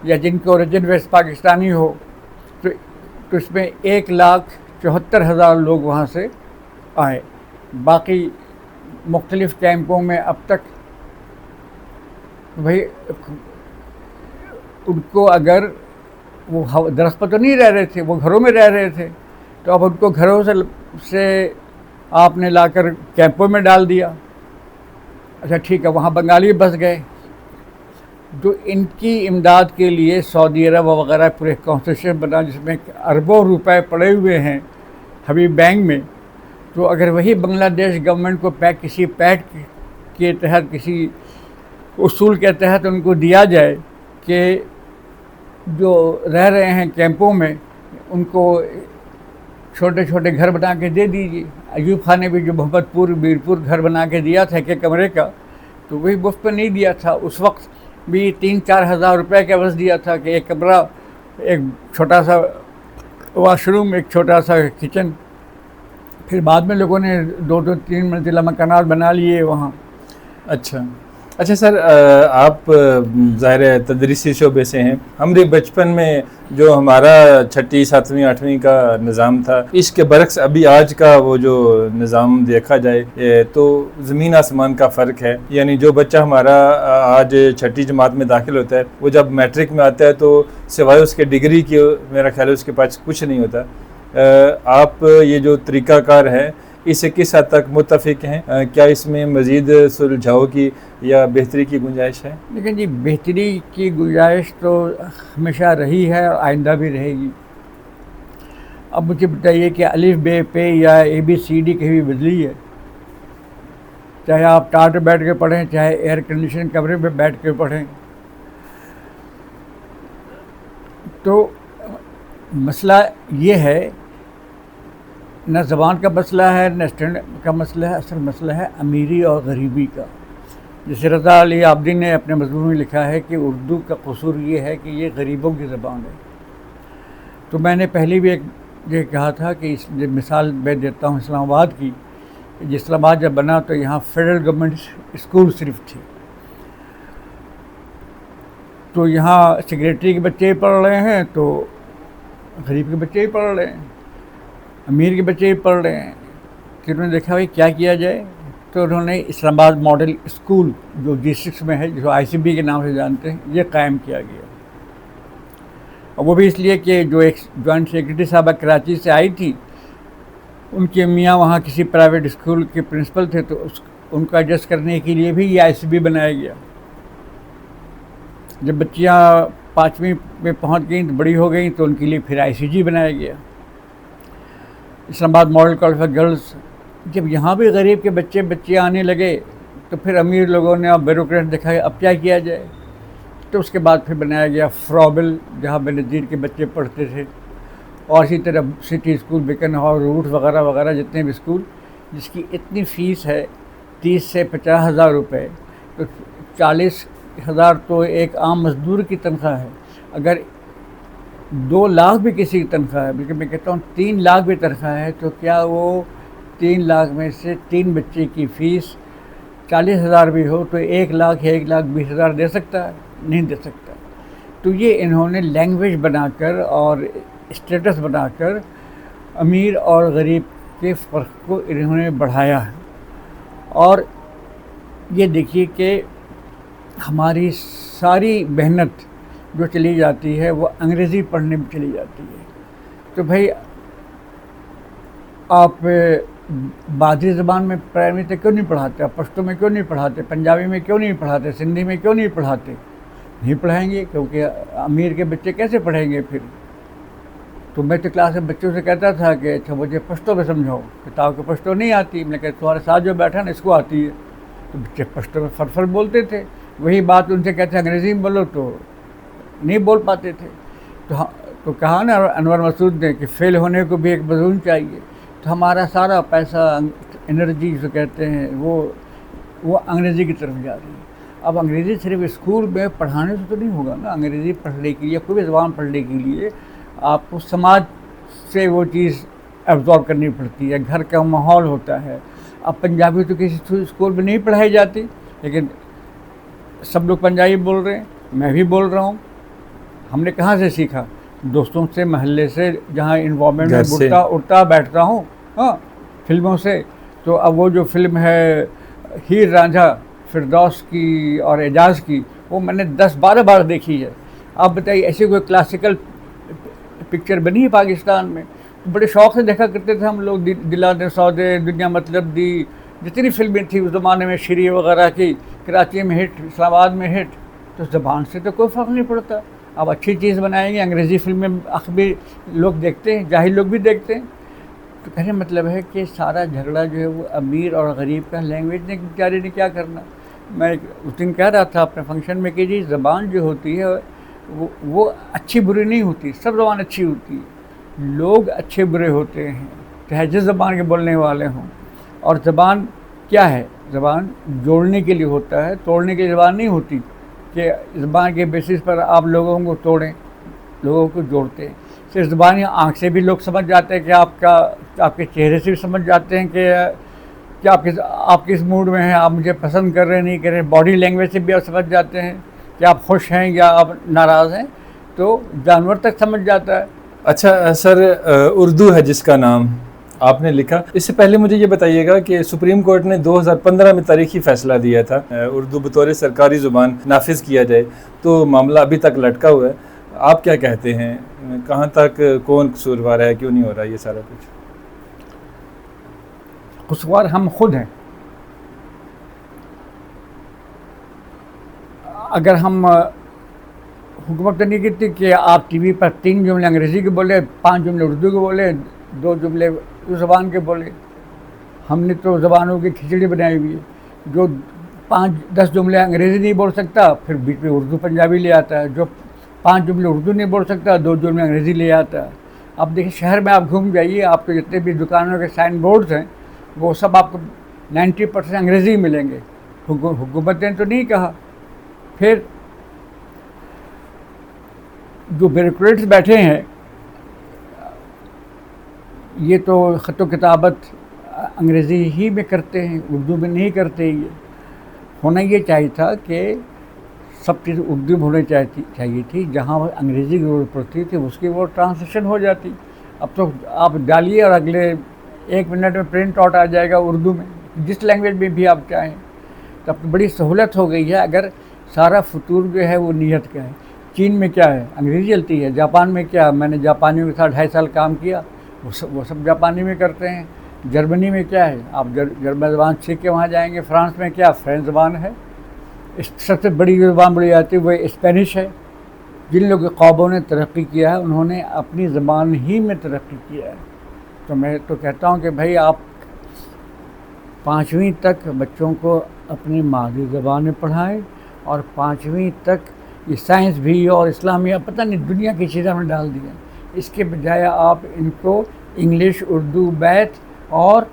Speaker 2: या जिनके ओरिजिन वेस्ट पाकिस्तानी हो। तो इसमें 1,74,000 लोग वहाँ से आए। बाकी मुख्तलिफ़ कैंपों में अब तक भाई उनको, अगर वो दरख्त पर तो नहीं रह रहे थे, वो घरों में रह रहे थे, तो अब उनको घरों से आपने लाकर कैंपों में डाल दिया। अच्छा ठीक है, वहाँ बंगाली बस गए। जो इनकी इमदाद के लिए सऊदी अरब वगैरह पूरे कॉन्स्टिट्यूशन बना, जिसमें अरबों रुपए पड़े हुए हैं हबीब बैंक में। तो अगर वही बांग्लादेश गवर्नमेंट को किसी पैक्ट के तहत, किसी उसूल के तहत उनको दिया जाए कि जो रह रहे हैं कैंपों में, उनको छोटे छोटे घर बना के दे दीजिए। अयूब खान ने भी जो मोहम्मदपुर मीरपुर घर बना के दिया था 1 कमरे का, तो वही मुफ्त पर नहीं दिया था। उस वक्त भी 3-4 हज़ार रुपये का बस दिया था कि 1 कमरा, एक छोटा सा वॉशरूम, एक छोटा सा किचन। फिर बाद में लोगों ने 2-3 मंजिला मकानात बना लिए वहाँ।
Speaker 1: अच्छा सर, आप ज़ाहिर है तदरीसी शोबे से हैं। हमारे बचपन में जो हमारा 6वीं 7वीं 8वीं का निज़ाम था, इसके बरक्स अभी आज का वो जो निज़ाम देखा जाए तो ज़मीन आसमान का फ़र्क है। यानी जो बच्चा हमारा आज 6ठी जमात में दाखिल होता है, वो जब मैट्रिक में आता है तो सिवाय उसके डिग्री की मेरा ख्याल है उसके पास कुछ नहीं होता। आप ये जो तरीक़ाकार है, इसे किस हद तक मुत्तफ़िक हैं? क्या इसमें मज़ीद सुलझाव की या बेहतरी की गुंजाइश है?
Speaker 2: लेकिन जी, बेहतरी की गुंजाइश तो हमेशा रही है और आइंदा भी रहेगी। अब मुझे बताइए कि अलिफ बे पे या ABCD कहीं भी बदली है? चाहे आप टाट बैठ के पढ़ें, चाहे एयर कंडीशन कमरे में बैठ के पढ़ें। तो मसला ये है, न ज़बान का मसला है, न स्टैंडर्ड का मसला है, असल मसला है अमीरी और गरीबी का। जैसे रज़ा अली आब्दी ने अपने मज़मून में लिखा है कि उर्दू का कसूर ये है कि ये गरीबों की ज़बान है। तो मैंने पहले भी एक ये कहा था कि इस मिसाल मैं देता हूँ इस्लामाबाद की। इस्लामाबाद जब बना तो यहाँ फेडरल गवर्नमेंट स्कूल सिर्फ थी। तो यहाँ सेक्रेटरी के बच्चे पढ़ रहे हैं, तो गरीब के बच्चे ही पढ़ रहे हैं, अमीर के बच्चे ही पढ़ रहे हैं। कि उन्होंने देखा भाई क्या किया जाए, तो उन्होंने इस्लामाबाद मॉडल स्कूल जो G6 में है, जो ICB के नाम से जानते हैं, ये कायम किया गया। और वो भी इसलिए कि जो एक जॉइंट सेक्रेटरी साहबा कराची से आई थी, उनके मियाँ वहाँ किसी प्राइवेट स्कूल के प्रिंसिपल थे, तो उनको एडजस्ट करने के लिए भी ये आईसीबी बनाया गया। जब बच्चियाँ 5वीं में पहुँच गई तो बड़ी हो गई, तो उनके लिए फिर आईसीजी बनाया गया, Islamabad model college for girls. जब यहाँ भी गरीब के बच्चे आने लगे, तो फिर अमीर लोगों ने अब ब्यूरोक्रेट देखा कि अब क्या किया जाए, तो उसके बाद फिर बनाया गया फ्रॉबिल, जहाँ बेनज़ीर के बच्चे पढ़ते थे, और इसी तरह सिटी स्कूल, बिकन हॉल, रूट वगैरह वगैरह जितने भी स्कूल, जिसकी इतनी फ़ीस है 30 से 50 हज़ार रुपये। तो 40,000 तो एक आम मजदूर की तनख्वाह है। अगर 2 लाख भी किसी की तनख्वाह है, बल्कि मैं कहता हूँ 3 लाख भी तनख्वाह है, तो क्या वो 3 लाख में से 3 बच्चे की फ़ीस 40,000 भी हो तो 1 लाख या 1,20,000 दे सकता है? नहीं दे सकता। तो ये इन्होंने लैंग्वेज बनाकर और स्टेटस बनाकर अमीर और गरीब के फ़र्क को इन्होंने बढ़ाया है। और ये देखिए कि हमारी सारी मेहनत जो चली जाती है वो अंग्रेज़ी पढ़ने में चली जाती है। तो भाई आप बादरी ज़बान में प्राइमरी तक क्यों नहीं पढ़ाते, आप पश्तो में क्यों नहीं पढ़ाते, पंजाबी में क्यों नहीं पढ़ाते, सिंधी में क्यों नहीं पढ़ाते? नहीं पढ़ाएंगे, क्योंकि अमीर के बच्चे कैसे पढ़ेंगे फिर? तो मैं तो क्लास में बच्चों से कहता था कि अच्छा मुझे पश्तो में समझाओ, किताब को पश्तो नहीं आती। मैंने कहा तुम्हारे साथ जो बैठा ना इसको आती है। तो बच्चे पश्तो में फट बोलते थे। वही बात उनसे कहते अंग्रेज़ी में बोलो तो नहीं बोल पाते थे। तो कहा ना अनवर मसूद ने कि फेल होने को भी एक मजून चाहिए। तो हमारा सारा पैसा, एनर्जी जो कहते हैं वो अंग्रेज़ी की तरफ जा रही है। अब अंग्रेज़ी सिर्फ स्कूल में पढ़ाने से तो नहीं होगा ना। अंग्रेज़ी पढ़ने के लिए, कोई भी ज़बान पढ़ने के लिए आपको समाज से वो चीज़ एब्जॉर्ब करनी पड़ती है, घर का माहौल होता है। अब पंजाबी तो किसी स्कूल में नहीं पढ़ाई जाती, लेकिन सब लोग पंजाबी बोल रहे हैं, मैं भी बोल रहा हूँ। हमने कहाँ से सीखा? दोस्तों से, महल्ले से, जहाँ इन्वायरमेंट में उठता बैठता हूँ, हाँ, फिल्मों से। तो अब वो जो फिल्म है हीर रांझा फिरदौस की और एजाज़ की, वो मैंने 10-12 बार देखी है। आप बताइए ऐसी कोई क्लासिकल पिक्चर बनी है पाकिस्तान में? तो बड़े शौक़ से देखा करते थे हम लोग। दिला दे सौदे, दुनिया मतलब दी, जितनी फिल्में थी उस ज़माने में, श्री वगैरह की, कराची में हिट, इस्लामाबाद में हिट। तो ज़बान से तो कोई फ़र्क नहीं पड़ता। अब अच्छी चीज़ बनाएंगे, अंग्रेज़ी फिल्में अखबार लोग देखते हैं, जाहिल लोग भी देखते हैं। तो कहने मतलब है कि सारा झगड़ा जो है वो अमीर और गरीब का, लैंग्वेज ने बेचारे ने क्या करना। मैं उस दिन कह रहा था अपने फंक्शन में कि जी ज़बान जो होती है वो अच्छी बुरी नहीं होती, सब ज़बान अच्छी होती है। लोग अच्छे बुरे होते हैं, चाहे जिस ज़बान के बोलने वाले हों। और ज़बान क्या है? ज़बान जोड़ने के लिए होता है, तोड़ने के लिए ज़बान नहीं होती कि ज़बान के बेसिस पर आप लोगों को तोड़ें, लोगों को जोड़ते हैं। सिर्फ ज़बान या आँख से भी लोग समझ जाते हैं कि आपके चेहरे से भी समझ जाते हैं कि आप किस मूड में हैं, आप मुझे पसंद कर रहे हैं नहीं कर रहे। बॉडी लैंग्वेज से भी आप समझ जाते हैं कि आप खुश हैं या आप नाराज़ हैं। तो जानवर तक समझ जाता है।
Speaker 1: अच्छा सर, उर्दू है जिसका नाम आपने लिखा, इससे पहले मुझे ये बताइएगा कि सुप्रीम कोर्ट ने 2015 में तारीखी फ़ैसला दिया था उर्दू बतौर सरकारी ज़ुबान नाफिज किया जाए, तो मामला अभी तक लटका हुआ है। आप क्या कहते हैं, कहाँ तक कौन कसूरवार है, क्यों नहीं हो रहा ये सारा कुछ?
Speaker 2: कसूरवार हम खुद हैं। अगर हम हुकूमत नहीं करती कि आप टीवी पर 3 जुमले अंग्रेज़ी के बोले, 5 जुमले उर्दू के बोले, 2 जुमले उस ज़बान के बोले। हमने तो ज़बानों की खिचड़ी बनाई हुई है। जो 5-10 जुमले अंग्रेज़ी नहीं बोल सकता, फिर बीच में उर्दू पंजाबी ले आता है। जो 5 जुमले उर्दू नहीं बोल सकता, 2 जुमले अंग्रेज़ी ले आता है। अब देखिए शहर में आप घूम जाइए, आपको जितने भी दुकानों के साइन बोर्ड्स हैं वो सब आपको 90% अंग्रेज़ी मिलेंगे। हुकूमत ने तो नहीं कहा। फिर जो ब्यूरोक्रेट्स बैठे हैं ये तो ख़त किताबत अंग्रेज़ी ही में करते हैं, उर्दू में नहीं करते। ये होना ये चाहिए था कि सब चीज़ उर्दू में होनी चाहिए थी। जहाँ अंग्रेज़ी की ज़रूरत पड़ती थी उसकी वो ट्रांसलेशन हो जाती। अब तो आप डालिए और अगले 1 मिनट में प्रिंट आउट आ जाएगा उर्दू में, जिस लैंग्वेज में भी आप चाहें। तो अब बड़ी सहूलत हो गई है। अगर सारा फतूर जो है वो नीयत का है। चीन में क्या है, अंग्रेज़ी चलती है। जापान में क्या, मैंने जापानियों के साथ 2.5 साल काम किया, वो सब जापानी में करते हैं। जर्मनी में क्या है, आप जर्मन ज़बान सीख के वहाँ जाएंगे। फ्रांस में क्या, फ्रेंच ज़बान है। सबसे बड़ी जो ज़बान बोली जाती है वो स्पेनिश है। जिन लोगों कौमों ने तरक्की किया है उन्होंने अपनी ज़बान ही में तरक्की किया है। तो मैं तो कहता हूँ कि भाई आप 5वीं तक बच्चों को अपनी मादरी ज़बान में पढ़ाएं, और 5वीं तक ये साइंस भी और इस्लामिया पता नहीं दुनिया की चीज़ें हमने डाल दी हैं। इसके बजाय आप इनको इंग्लिश, उर्दू, मैथ और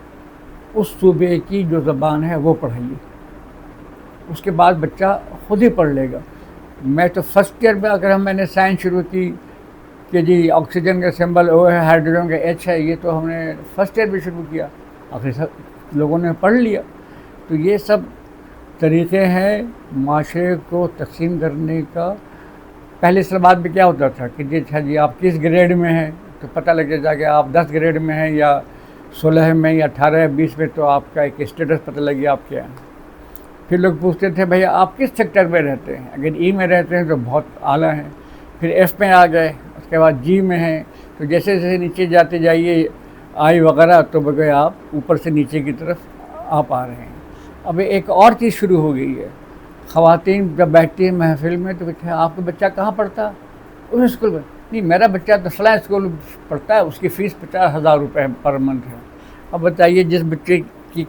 Speaker 2: उस सूबे की जो ज़बान है वो पढ़ाइए। उसके बाद बच्चा खुद ही पढ़ लेगा। मैं तो फर्स्ट ईयर में अगर मैंने साइंस शुरू की कि जी ऑक्सीजन का सिंबल O है, हाइड्रोजन का H है, ये तो हमने फर्स्ट ईयर में शुरू किया, आखिर सब लोगों ने पढ़ लिया। तो ये सब तरीक़े हैं माशरे को तकसीम करने का। पहले सलवात में क्या होता था कि जी अच्छा जी आप किस ग्रेड में हैं, तो पता लग जाता कि आप 10 ग्रेड में हैं या 16 में या 18 या 20 में, तो आपका एक स्टेटस पता लग गया आप क्या हैं। फिर लोग पूछते थे भैया आप किस सेक्टर में रहते हैं, अगर E में रहते हैं तो बहुत आला हैं, फिर F में आ गए, उसके बाद G में हैं। तो जैसे जैसे नीचे जाते जाइए I वगैरह, तो बगैर आप ऊपर से नीचे की तरफ आप आ रहे हैं। अब एक और चीज़ शुरू हो गई है, ख़वातीन जब बैठती हैं महफिल में तो कहते हैं आपका बच्चा कहाँ पढ़ता है, उस स्कूल में। नहीं, मेरा बच्चा तो फलां स्कूल पढ़ता है, उसकी फ़ीस 50,000 रुपये पर मंथ है। अब बताइए जिस बच्चे की,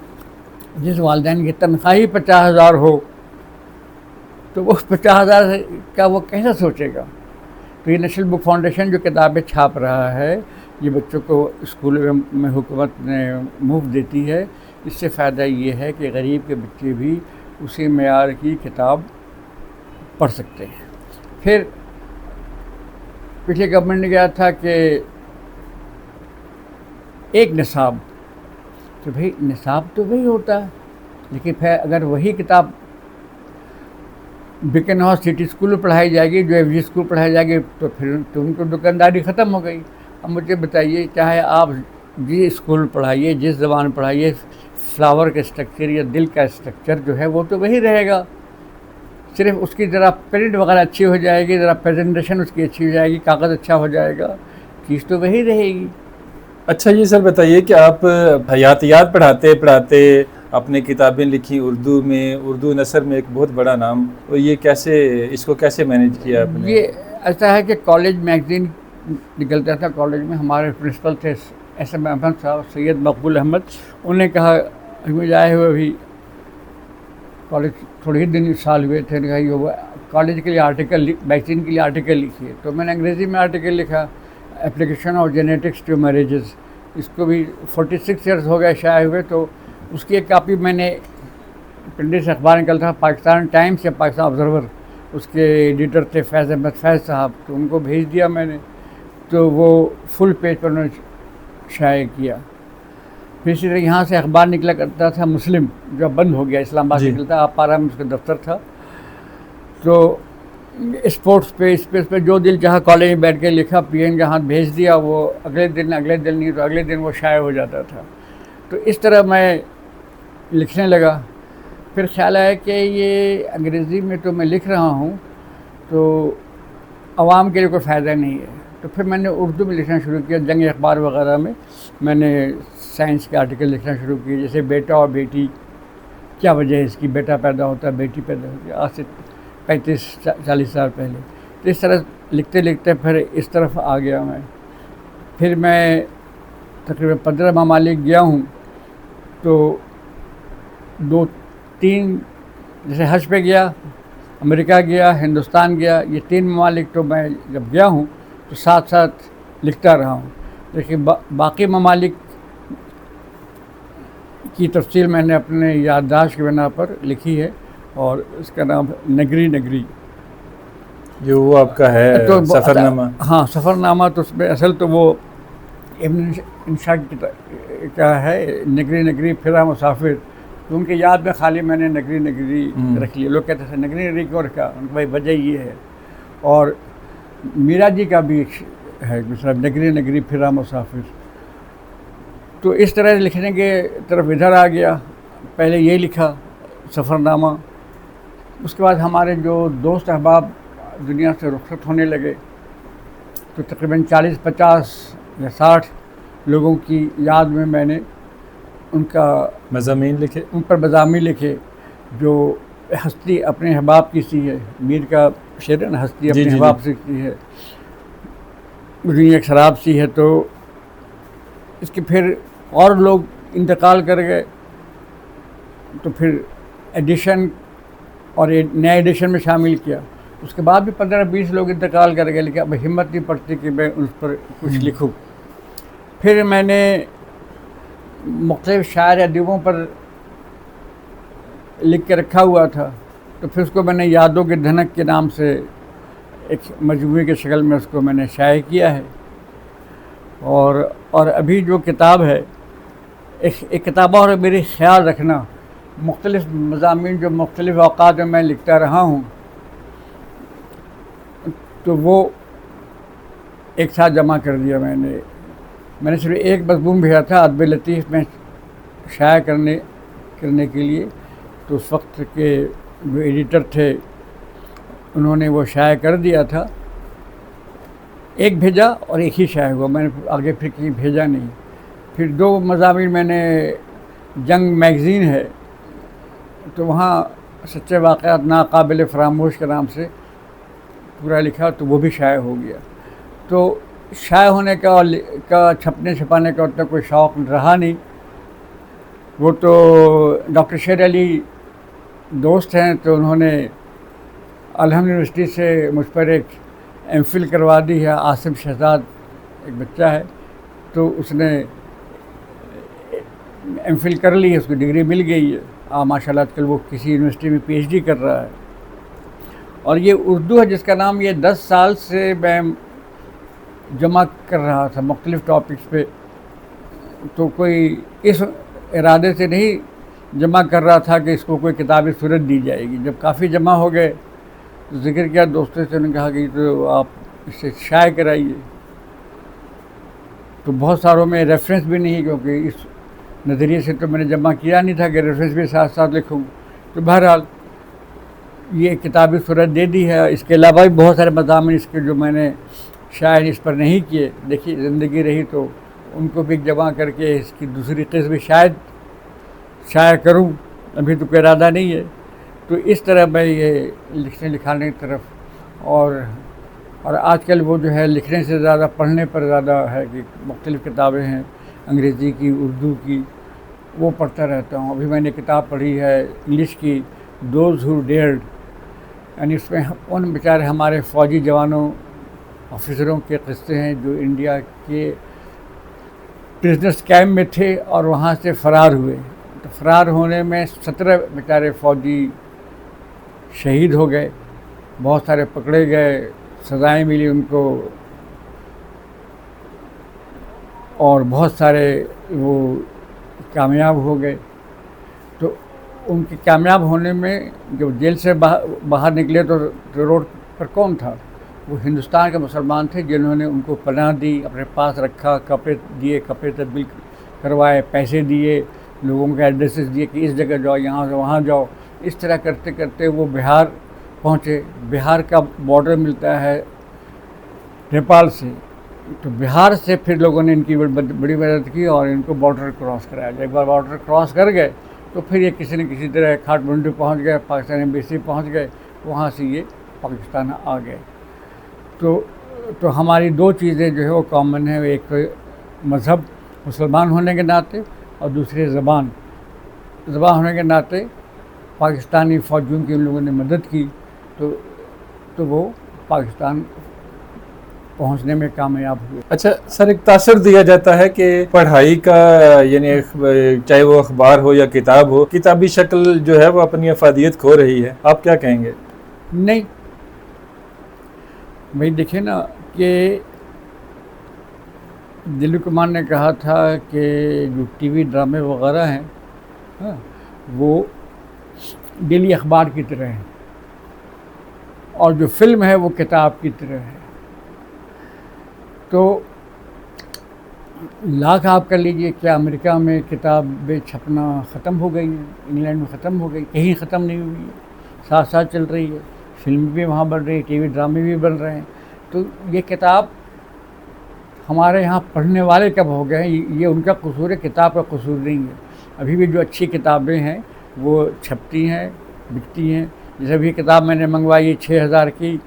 Speaker 2: जिस वालिदैन की तनख्वाह ही 50,000 हो, तो वो 50,000 का वो कैसे सोचेगा। तो ये नेशनल बुक फाउंडेशन जो किताबें छाप रहा है, ये बच्चों को स्कूल में हुकूमत ने मुफ्त देती है। इससे फ़ायदा ये है कि गरीब के बच्चे भी उसी मेयार की किताब पढ़ सकते हैं। फिर पिछले गवर्नमेंट ने कहा था कि एक निसाब, तो भाई निसाब तो वही होता है, लेकिन फिर अगर वही किताब बिकन हाउस सिटी स्कूल में पढ़ाई जाएगी, जो FG स्कूल पढ़ाई जाएगी, तो फिर तो उनको दुकानदारी ख़त्म हो गई। अब मुझे बताइए, चाहे आप जिस स्कूल पढ़ाइए, जिस ज़बान पढ़ाइए, फ्लावर का स्ट्रक्चर या दिल का स्ट्रक्चर जो है वो तो वही रहेगा। सिर्फ उसकी ज़रा प्रिंट वगैरह अच्छी हो जाएगी, ज़रा प्रेजेंटेशन उसकी अच्छी हो जाएगी, कागज़ अच्छा हो जाएगा, चीज़ तो वही रहेगी।
Speaker 1: अच्छा ये सर बताइए कि आप हयातियात पढ़ाते पढ़ाते आपने किताबें लिखी उर्दू में, उर्दू नसर में एक बहुत बड़ा नाम, तो ये कैसे, इसको कैसे मैनेज किया आपने?
Speaker 2: ये ऐसा है कि कॉलेज मैगज़ीन निकलता था, कॉलेज में हमारे प्रिंसिपल थे SM अहमद साहब, सैयद मकबूल अहमद। उन्होंने कहा, मुझे आए हुए अभी कॉलेज थोड़े ही दिन साल हुए थे, कहा ये कॉलेज के लिए आर्टिकल, मैगज़ीन के लिए आर्टिकल लिखिए। तो मैंने अंग्रेज़ी में आर्टिकल लिखा, application of genetics to marriages. इसको भी 46 ईयर्स हो गए शाये हुए, तो उसकी एक कापी मैंने, पिंडी से अखबार निकलता था पाकिस्तान टाइम्स या पाकिस्तान ऑब्जर्वर, उसके एडिटर थे फैज़ अहमद फैज़ साहब, तो उनको भेज दिया मैंने, तो वो फुल पेज पर उन्होंने शाये किया। फिर इसी तरह यहाँ से अखबार निकला करता था मुस्लिम, जो बंद हो गया, इस्लामाबाद निकलता, आप पारा में उसका दफ्तर था। तो स्पोर्ट्स पे, इस पे जो दिल चाहा कॉलेज में बैठ के लिखा, PN के हाथ भेज दिया, वो अगले दिन नहीं तो अगले दिन वो शाये हो जाता था। तो इस तरह मैं लिखने लगा। फिर ख्याल आया कि ये अंग्रेज़ी में तो मैं लिख रहा हूँ, तो आवाम के लिए कोई फ़ायदा नहीं है। तो फिर मैंने उर्दू में लिखना शुरू किया, जंग अखबार वगैरह में मैंने साइंस के आर्टिकल लिखना शुरू किए, जैसे बेटा और बेटी, क्या वजह है इसकी, बेटा पैदा होता है, बेटी पैदा होती है, आज से 35-40 साल पहले। तो इस तरह लिखते लिखते फिर इस तरफ आ गया मैं। फिर मैं तकरीबन 15 ममालिक गया हूँ, तो 2-3 जैसे हज पे गया, अमेरिका गया, हिंदुस्तान गया, ये 3 ममालिक तो मैं जब गया हूँ तो साथ साथ लिखता रहा हूँ। लेकिन बाकी ममालिक की तफसील मैंने अपने याददाश्त की बिना पर लिखी है, और इसका नाम नगरी नगरी,
Speaker 1: जो वो आपका है
Speaker 2: तो
Speaker 1: सफ़रनामा।
Speaker 2: हाँ, सफ़रनामा। तो उसमें असल तो वो इब्न इंशा का है, नगरी नगरी फिरा मुसाफिर, तो उनके याद में खाली मैंने नगरी नगरी रख लिया। लोग कहते थे नगरी नगरी क्यों रखा, उनका भाई वजह ये है। और मीरा जी का भी है मतलब नगरी नगरी फिरा मुसाफिर। तो इस तरह लिखने के तरफ इधर आ गया। पहले ये लिखा सफ़रनामा, उसके बाद हमारे जो दोस्त अहबाब दुनिया से रुखसत होने लगे तो तकरीबन 40-50 या 60 लोगों की याद में मैंने उनका
Speaker 1: मज़ामीन लिखे।
Speaker 2: उन पर मज़ामीन लिखे। जो हस्ती अपने अहबाब की सी है, मीर का शेर है ना, हस्ती अपने अहबाब से की है, दुनिया एक शराब सी है। तो इसके फिर और लोग इंतकाल कर गए, तो फिर एडिशन और नए एडिशन में शामिल किया। उसके बाद भी 15-20 लोग इंतकाल कर गए, लेकिन अब हिम्मत नहीं पड़ती कि मैं उस पर कुछ लिखूं। फिर मैंने मुख्तलिफ शायर अदीबों पर लिख के रखा हुआ था, तो फिर उसको मैंने यादों के धनक के नाम से एक मजमूए की शक्ल में उसको मैंने शाये किया है। और अभी जो किताब है, एक किताब और मेरे ख्याल रखना, मुख्तलिफ मज़ामीन जो मुख्तलिफ औक़ात में मैं लिखता रहा हूँ, तो वो एक साथ जमा कर दिया मैंने सिर्फ एक मज़मून भेजा था अदब लतीफ़ में शाया करने के लिए। तो उस वक्त के जो एडिटर थे उन्होंने वो शाया कर दिया था। एक भेजा और एक ही शाया हुआ, मैंने आगे फिर कहीं भेजा नहीं। फिर 2 मज़ामीन मैंने जंग मैगज़ीन है, तो वहाँ सच्चे वाक़यात नाकाबिल फ़रामोश के नाम से पूरा लिखा, तो वो भी शाया हो गया। तो शाया होने का छपने छपाने का उतना कोई शौक़ रहा नहीं। वो तो डॉक्टर शेर अली दोस्त हैं, तो उन्होंने अलहम यूनिवर्सिटी से मुझ पर एक एमफिल करवा दी है। आसिम शहजाद एक बच्चा है, तो उसने एमफिल कर ली है, उसको डिग्री मिल गई है। माशाल्लाह आजकल वो किसी यूनिवर्सिटी में पीएचडी कर रहा है। और ये उर्दू है जिसका नाम ये 10 साल से मैं जमा कर रहा था मुख्तलिफ़ टॉपिक्स पे। तो कोई इस इरादे से नहीं जमा कर रहा था कि इसको कोई किताबी सूरत दी जाएगी। जब काफ़ी जमा हो गए तो जिक्र किया दोस्तों से, उन्होंने कहा कि तो आप इससे शाया कराइए। तो बहुत सारों में रेफरेंस भी नहीं, क्योंकि इस नज़रिए से तो मैंने जमा किया नहीं था कि रेफरेंस भी साथ साथ लिखूँ। तो बहरहाल ये किताबी सूरत दे दी है। इसके अलावा भी बहुत सारे मज़ामीन इसके जो मैंने शायद इस पर नहीं किए, देखिए ज़िंदगी रही तो उनको भी जमा करके इसकी दूसरी किस्म भी शायद शाया करूं, अभी तो कोई इरादा नहीं है। तो इस तरह मैं ये लिखने लिखाने की तरफ और आजकल वो जो है लिखने से ज़्यादा पढ़ने पर ज़्यादा है कि मुख्तलिफ़ किताबें हैं, अंग्रेज़ी की, उर्दू की, वो पढ़ता रहता हूँ। अभी मैंने किताब पढ़ी है इंग्लिश की, दोज़ हू डेयर्ड, यानी उसमें उन बेचारे हमारे फ़ौजी जवानों ऑफिसरों के क़िस्से हैं जो इंडिया के प्रिजनर्स कैंप में थे और वहाँ से फ़रार हुए। तो फ़रार होने में 17 बेचारे फ़ौजी शहीद हो गए, बहुत सारे पकड़े गए, सज़ाएँ मिली उनको, और बहुत सारे वो कामयाब हो गए। तो उनके कामयाब होने में जब जेल से बाहर निकले तो रोड पर कौन था? वो हिंदुस्तान के मुसलमान थे जिन्होंने उनको पनाह दी, अपने पास रखा, कपड़े दिए, कपड़े तब्दील करवाए, पैसे दिए, लोगों के एड्रेसेस दिए कि इस जगह जाओ, यहाँ से वहाँ जाओ। इस तरह करते करते वो बिहार पहुँचे। बिहार का बॉर्डर मिलता है नेपाल से, तो बिहार से फिर लोगों ने इनकी बड़ी मदद की और इनको बॉर्डर क्रॉस कराया। जब एक बार बॉर्डर क्रॉस कर गए तो फिर ये किसी न किसी तरह काठमांडू पहुँच गए, पाकिस्तान एम्बेसी पहुँच गए, वहाँ से ये पाकिस्तान आ गए। तो हमारी 2 चीज़ें जो है वो कॉमन है, एक तो मज़हब मुसलमान होने के नाते और दूसरी ज़बान होने के नाते पाकिस्तानी फ़ौजियों की उन लोगों ने मदद की, तो वो पाकिस्तान पहुंचने में कामयाब हुए।
Speaker 1: अच्छा सर, एक तासर दिया जाता है कि पढ़ाई का, यानी चाहे वो अखबार हो या किताब हो, किताबी शक्ल जो है वो अपनी अफादियत खो रही है, आप क्या कहेंगे?
Speaker 2: नहीं भाई, देखिए ना कि दिलीप कुमार ने कहा था कि जो टीवी ड्रामे वगैरह हैं, हाँ, वो डेली अखबार की तरह है और जो फिल्म है वो किताब की तरह है। तो लाख आप कर लीजिए, क्या अमेरिका में किताबें छपना ख़त्म हो गई हैं, इंग्लैंड में ख़त्म हो गई, कहीं ख़त्म नहीं हुई है, साथ साथ चल रही है। फिल्म भी वहाँ बन रही है, टीवी ड्रामे भी बन रहे हैं। तो ये किताब हमारे यहाँ पढ़ने वाले कब हो गए हैं, ये उनका कसूर है, किताब का कसूर नहीं है। अभी भी जो अच्छी किताबें हैं वो छपती हैं, बिकती हैं। जैसे अभी किताब मैंने मंगवाई 6,000 की,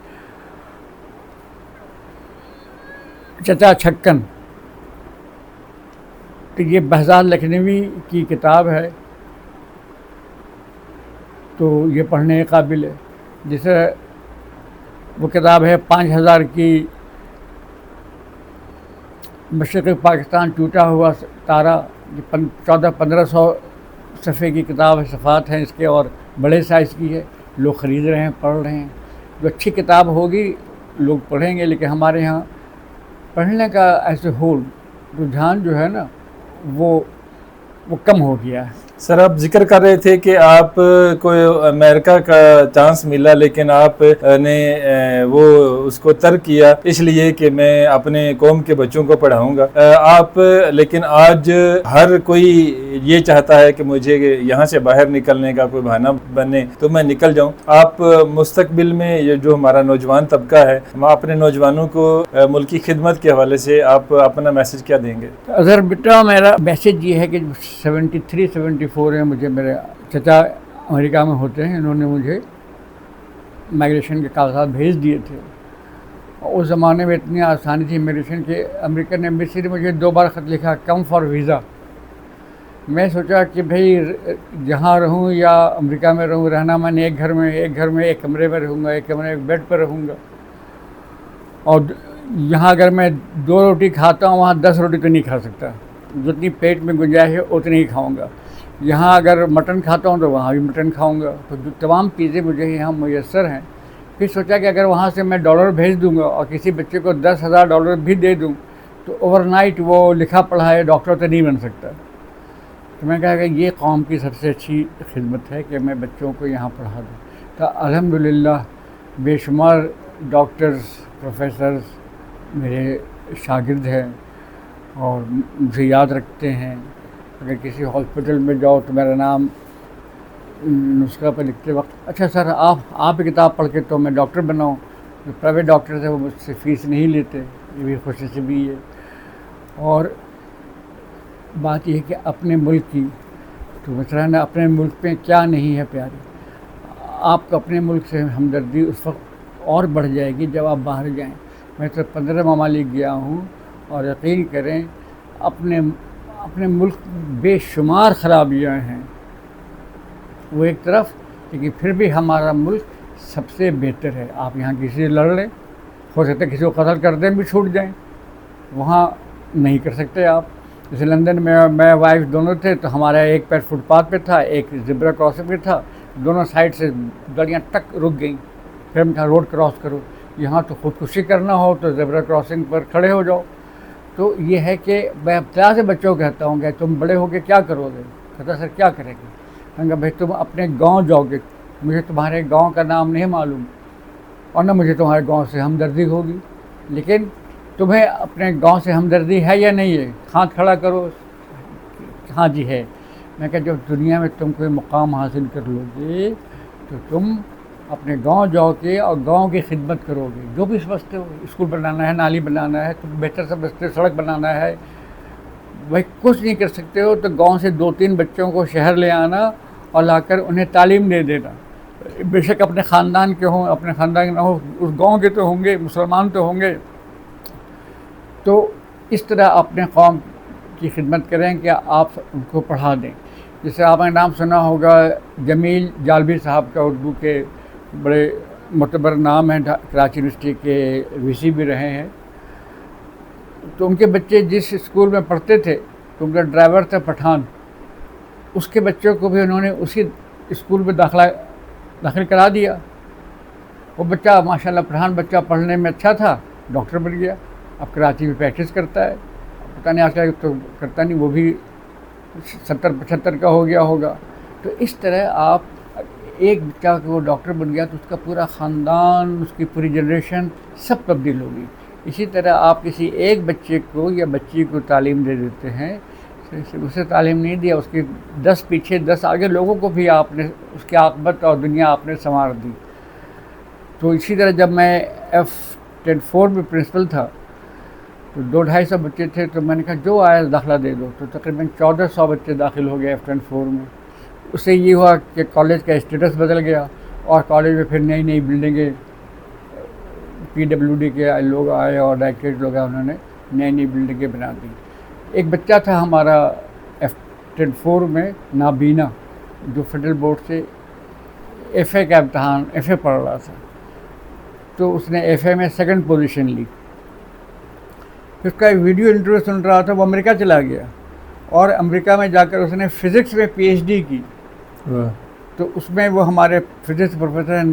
Speaker 2: चचा छक्कन, तो ये बहज़ाद लखनवी की किताब है, तो ये पढ़ने के काबिल है। जैसे वो किताब है 5,000 की, मशरक़ पाकिस्तान टूटा हुआ तारा, 1400-1500 सफ़े की किताब है, सफ़ात हैं इसके, और बड़े साइज़ की है। लोग ख़रीद रहे हैं, पढ़ रहे हैं। जो अच्छी किताब होगी लोग पढ़ेंगे, लेकिन हमारे यहाँ पढ़ने का ऐसे होल रुझान जो है ना वो कम हो गया है।
Speaker 1: सर, आप जिक्र कर रहे थे कि आप को अमेरिका का चांस मिला, लेकिन आप ने वो उसको तर्क किया इसलिए कि मैं अपने कौम के बच्चों को पढ़ाऊंगा। आप लेकिन आज हर कोई ये चाहता है कि मुझे यहाँ से बाहर निकलने का कोई बहाना बने तो मैं निकल जाऊं। आप मुस्तकबिल में ये जो हमारा नौजवान तबका है, मैं अपने नौजवानों को मुल्की खिदमत के हवाले से आप अपना मैसेज क्या देंगे?
Speaker 2: अगर बेटा, मेरा मैसेज ये है कि 73-74 है, मुझे मेरे चचा अमेरिका में होते हैं, इन्होंने मुझे माइग्रेशन के कागजात भेज दिए थे। और उस ज़माने में इतनी आसानी थी इमिग्रेशन के, अमेरिकन एम्बेसी ने मुझे 2 बार ख़त लिखा, कम फॉर वीज़ा। मैं सोचा कि भाई जहाँ रहूँ या अमेरिका में रहूँ, रहना मैंने एक घर में एक कमरे में रहूँगा, एक कमरे में एक बेड पर रहूँगा। और यहाँ अगर मैं 2 रोटी खाता हूँ, वहाँ 10 रोटी तो नहीं खा सकता, जितनी पेट में गुंजाइश है उतनी ही खाऊँगा। यहाँ अगर मटन खाता हूँ तो वहाँ भी मटन खाऊँगा। तो जो तमाम चीज़ें मुझे यहाँ मुयस्सर हैं। फिर सोचा कि अगर वहाँ से मैं डॉलर भेज दूँगा और किसी बच्चे को $10,000 भी दे दूँ तो ओवरनाइट वो लिखा पढ़ा है डॉक्टर तो नहीं बन सकता। तो मैं कहा कि ये कौम की सबसे अच्छी खिदमत है कि मैं बच्चों को यहाँ पढ़ा दूँ। तो अल्हम्दुलिल्लाह बेशुमार डॉक्टर्स, प्रोफेसर्स मेरे शागिर्द हैं और मुझे याद रखते हैं। अगर किसी हॉस्पिटल में जाओ तो मेरा नाम नुस्खा पर लिखते वक्त, अच्छा सर आप किताब पढ़ के तो मैं डॉक्टर बनाऊँ। जो प्राइवेट डॉक्टर्स हैं वो मुझसे फ़ीस नहीं लेते, ये भी खुशी से भी है। और बात यह है कि अपने मुल्क की, तो मसलन अपने मुल्क पे क्या नहीं है प्यारे, आपको अपने मुल्क से हमदर्दी उस वक्त और बढ़ जाएगी जब आप बाहर जाएं। मैं तो 15 ममालिक गया हूँ और यकीन करें अपने मुल्क बेशुमार ख़राबियाँ हैं वो एक तरफ, लेकिन फिर भी हमारा मुल्क सबसे बेहतर है। आप यहाँ किसी से लड़ लें, हो सकता है किसी को कत्ल कर दें भी छूट जाएं, वहाँ नहीं कर सकते आप। जैसे लंदन में मैं वाइफ दोनों थे, तो हमारा एक पैर फुटपाथ पे था, एक ज़ेब्रा क्रॉसिंग पे था, दोनों साइड से गाड़ियाँ टक रुक गई। फिर हम कहा रोड क्रॉस करो, यहाँ तो खुदकुशी करना हो तो ज़ेब्रा क्रॉसिंग पर खड़े हो जाओ। तो ये है कि मैं अपना से बच्चों को कहता हूँ कि तुम बड़े होके क्या करोगे? कहता सर क्या करेंगे? मैंने कहा भाई तुम अपने गांव जाओगे, मुझे तुम्हारे गांव का नाम नहीं मालूम और न मुझे तुम्हारे गांव से हमदर्दी होगी, लेकिन तुम्हें अपने गांव से हमदर्दी है या नहीं है? हाथ खड़ा करो, हाँ जी है। मैं कहा जब दुनिया में तुम कोई मुकाम हासिल कर लोगे तो तुम अपने गांव जाओगे और गांव की खिदमत करोगे। जो भी समझते हो, स्कूल बनाना है, नाली बनाना है, तुम बेहतर समझते हो, सड़क बनाना है, भाई कुछ नहीं कर सकते हो तो गांव से 2-3 बच्चों को शहर ले आना और लाकर उन्हें तालीम दे देना। बेशक अपने ख़ानदान के हों, अपने ख़ानदान के ना हो, उस गांव के तो होंगे, मुसलमान तो होंगे। तो इस तरह अपने कौम की खिदमत करें कि आप उनको पढ़ा दें। जैसे आपने नाम सुना होगा जमील जालबी साहब का, उर्दू के बड़े मुतबर नाम हैं, कराची यूनिवर्सिटी के वीसी भी रहे हैं। तो उनके बच्चे जिस स्कूल में पढ़ते थे तो उनका ड्राइवर था पठान, उसके बच्चों को भी उन्होंने उसी स्कूल में दाखिल करा दिया। वो बच्चा माशाल्लाह पठान बच्चा पढ़ने में अच्छा था, डॉक्टर बन गया, अब कराची में प्रैक्टिस करता है। पता नहीं आजकल तो करता नहीं, वो भी 70-75 का हो गया होगा। तो इस तरह आप एक बच्चा को वो डॉक्टर बन गया तो उसका पूरा ख़ानदान, उसकी पूरी जनरेशन सब तब्दील होगी। इसी तरह आप किसी एक बच्चे को या बच्ची को तालीम दे देते हैं, उसे तालीम नहीं दिया, उसके 10 पीछे 10 आगे लोगों को भी आपने उसकी आक़िबत और दुनिया आपने संवार दी। तो इसी तरह जब मैं F10-4 में प्रिंसिपल था तो 200-250 बच्चे थे, तो मैंने कहा जो आया दाखिला दे दो, तो तकरीबन 1400 बच्चे दाखिल हो गए F10-4 में। उससे ये हुआ कि कॉलेज का स्टेटस बदल गया और कॉलेज में फिर नई नई बिल्डिंगें PWD के लोग आए और डायरेक्टरेट लोग आए, उन्होंने नई नई बिल्डिंगें बना दी। एक बच्चा था हमारा F10-4 में, नाबीना, जो फेडरल बोर्ड से FA का इम्तहान FA पढ़ रहा था, तो उसने FA में 2nd पोजीशन ली। फिर उसका एक वीडियो इंटरव्यू सुन रहा था, वो अमेरिका चला गया और अमेरिका में जाकर उसने फ़िज़िक्स में PhD की। तो उसमें वो हमारे फिज़िक्स प्रोफेसर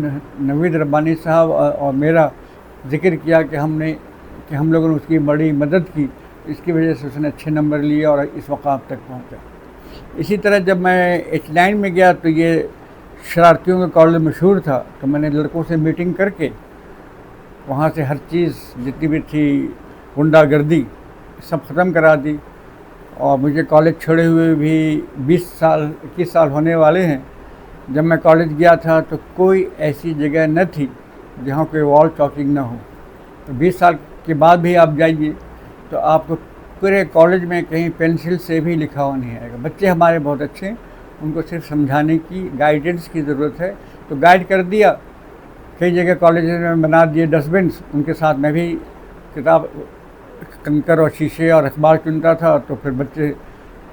Speaker 2: नवीद रब्बानी साहब और मेरा जिक्र किया कि हम लोगों ने उसकी बड़ी मदद की, इसकी वजह से उसने अच्छे नंबर लिए और इस मकाम तक पहुंचा। इसी तरह जब मैं H9 में गया तो ये शरारतियों का कॉलेज मशहूर था, तो मैंने लड़कों से मीटिंग करके वहाँ से हर चीज़ जितनी भी थी गुंडागर्दी सब ख़त्म करा दी। और मुझे कॉलेज छोड़े हुए भी 21 साल होने वाले हैं। जब मैं कॉलेज गया था तो कोई ऐसी जगह न थी जहाँ कोई वॉल चॉकिंग ना हो। तो 20 साल के बाद भी आप जाइए तो आपको पूरे कॉलेज में कहीं पेंसिल से भी लिखा हुआ नहीं आएगा। बच्चे हमारे बहुत अच्छे हैं, उनको सिर्फ समझाने की, गाइडेंस की ज़रूरत है, तो गाइड कर दिया। कई जगह कॉलेज में बना दिए डस्टबिन, उनके साथ मैं भी किताब, कंकर और शीशे और अखबार चुनता था। तो फिर बच्चे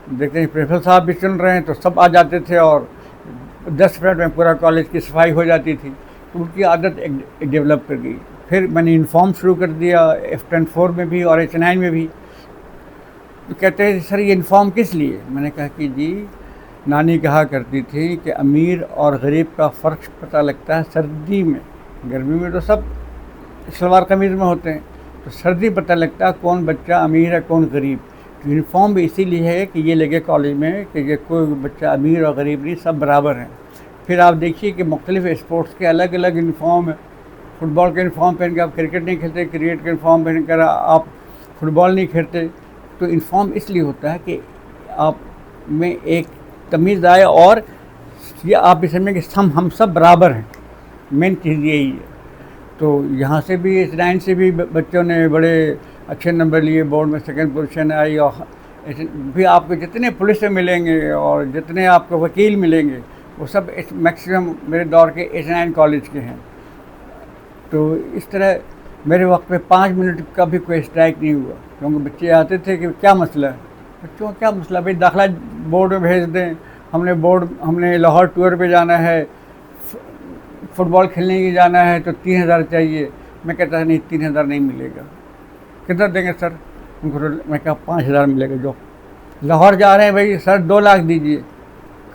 Speaker 2: देखते हैं प्रिंसिपल साहब भी चुन रहे हैं, तो सब आ जाते थे और 10 मिनट में पूरा कॉलेज की सफाई हो जाती थी। तो उनकी आदत एक डेवलप कर गई। फिर मैंने यूनिफॉर्म शुरू कर दिया F10-4 में भी और H9 में भी। तो कहते हैं सर ये यूनिफॉर्म किस लिए? मैंने कहा कि जी नानी कहा करती थी कि अमीर और गरीब का फ़र्क पता लगता है सर्दी में, गर्मी में तो सब सलवार कमीज़ में होते हैं, तो सर्दी पता लगता है कौन बच्चा अमीर है कौन गरीब। तो यूनिफॉर्म भी इसीलिए है कि ये लगे कॉलेज में कि ये कोई बच्चा अमीर और गरीब नहीं, सब बराबर हैं। फिर आप देखिए कि मुख्तलिफ़ स्पोर्ट्स के अलग अलग यूनिफॉर्म है। फुटबॉल का यूनिफॉर्म पहन कर आप क्रिकेट नहीं खेलते, क्रिकेट का यूनिफॉर्म पहन कर आप फुटबॉल नहीं खेलते। तो यूनिफॉर्म इसलिए होता है कि आप में एक तमीज़ आए और ये आप इस समय कि हम सब बराबर हैं, मेन चीज़ यही है। तो यहाँ से भी H9 से भी बच्चों ने बड़े अच्छे नंबर लिए, बोर्ड में 2nd पोजीशन आई। और भी आपको जितने पुलिस में मिलेंगे और जितने आपको वकील मिलेंगे वो सब मैक्सिमम मेरे दौर के H9 कॉलेज के हैं। तो इस तरह मेरे वक्त में 5 मिनट का भी कोई स्ट्राइक नहीं हुआ, क्योंकि बच्चे आते थे कि क्या मसला है। बच्चों का क्या मसला भाई, दाखिला बोर्ड में भेज दें, हमने लाहौर टूर पे जाना है, फुटबॉल खेलने के जाना है तो 3000 चाहिए। मैं कहता नहीं 3000 नहीं मिलेगा। कितना देंगे सर? उनको मैं कहा 5000 मिलेगा। जो लाहौर जा रहे हैं भाई सर 2 लाख दीजिए।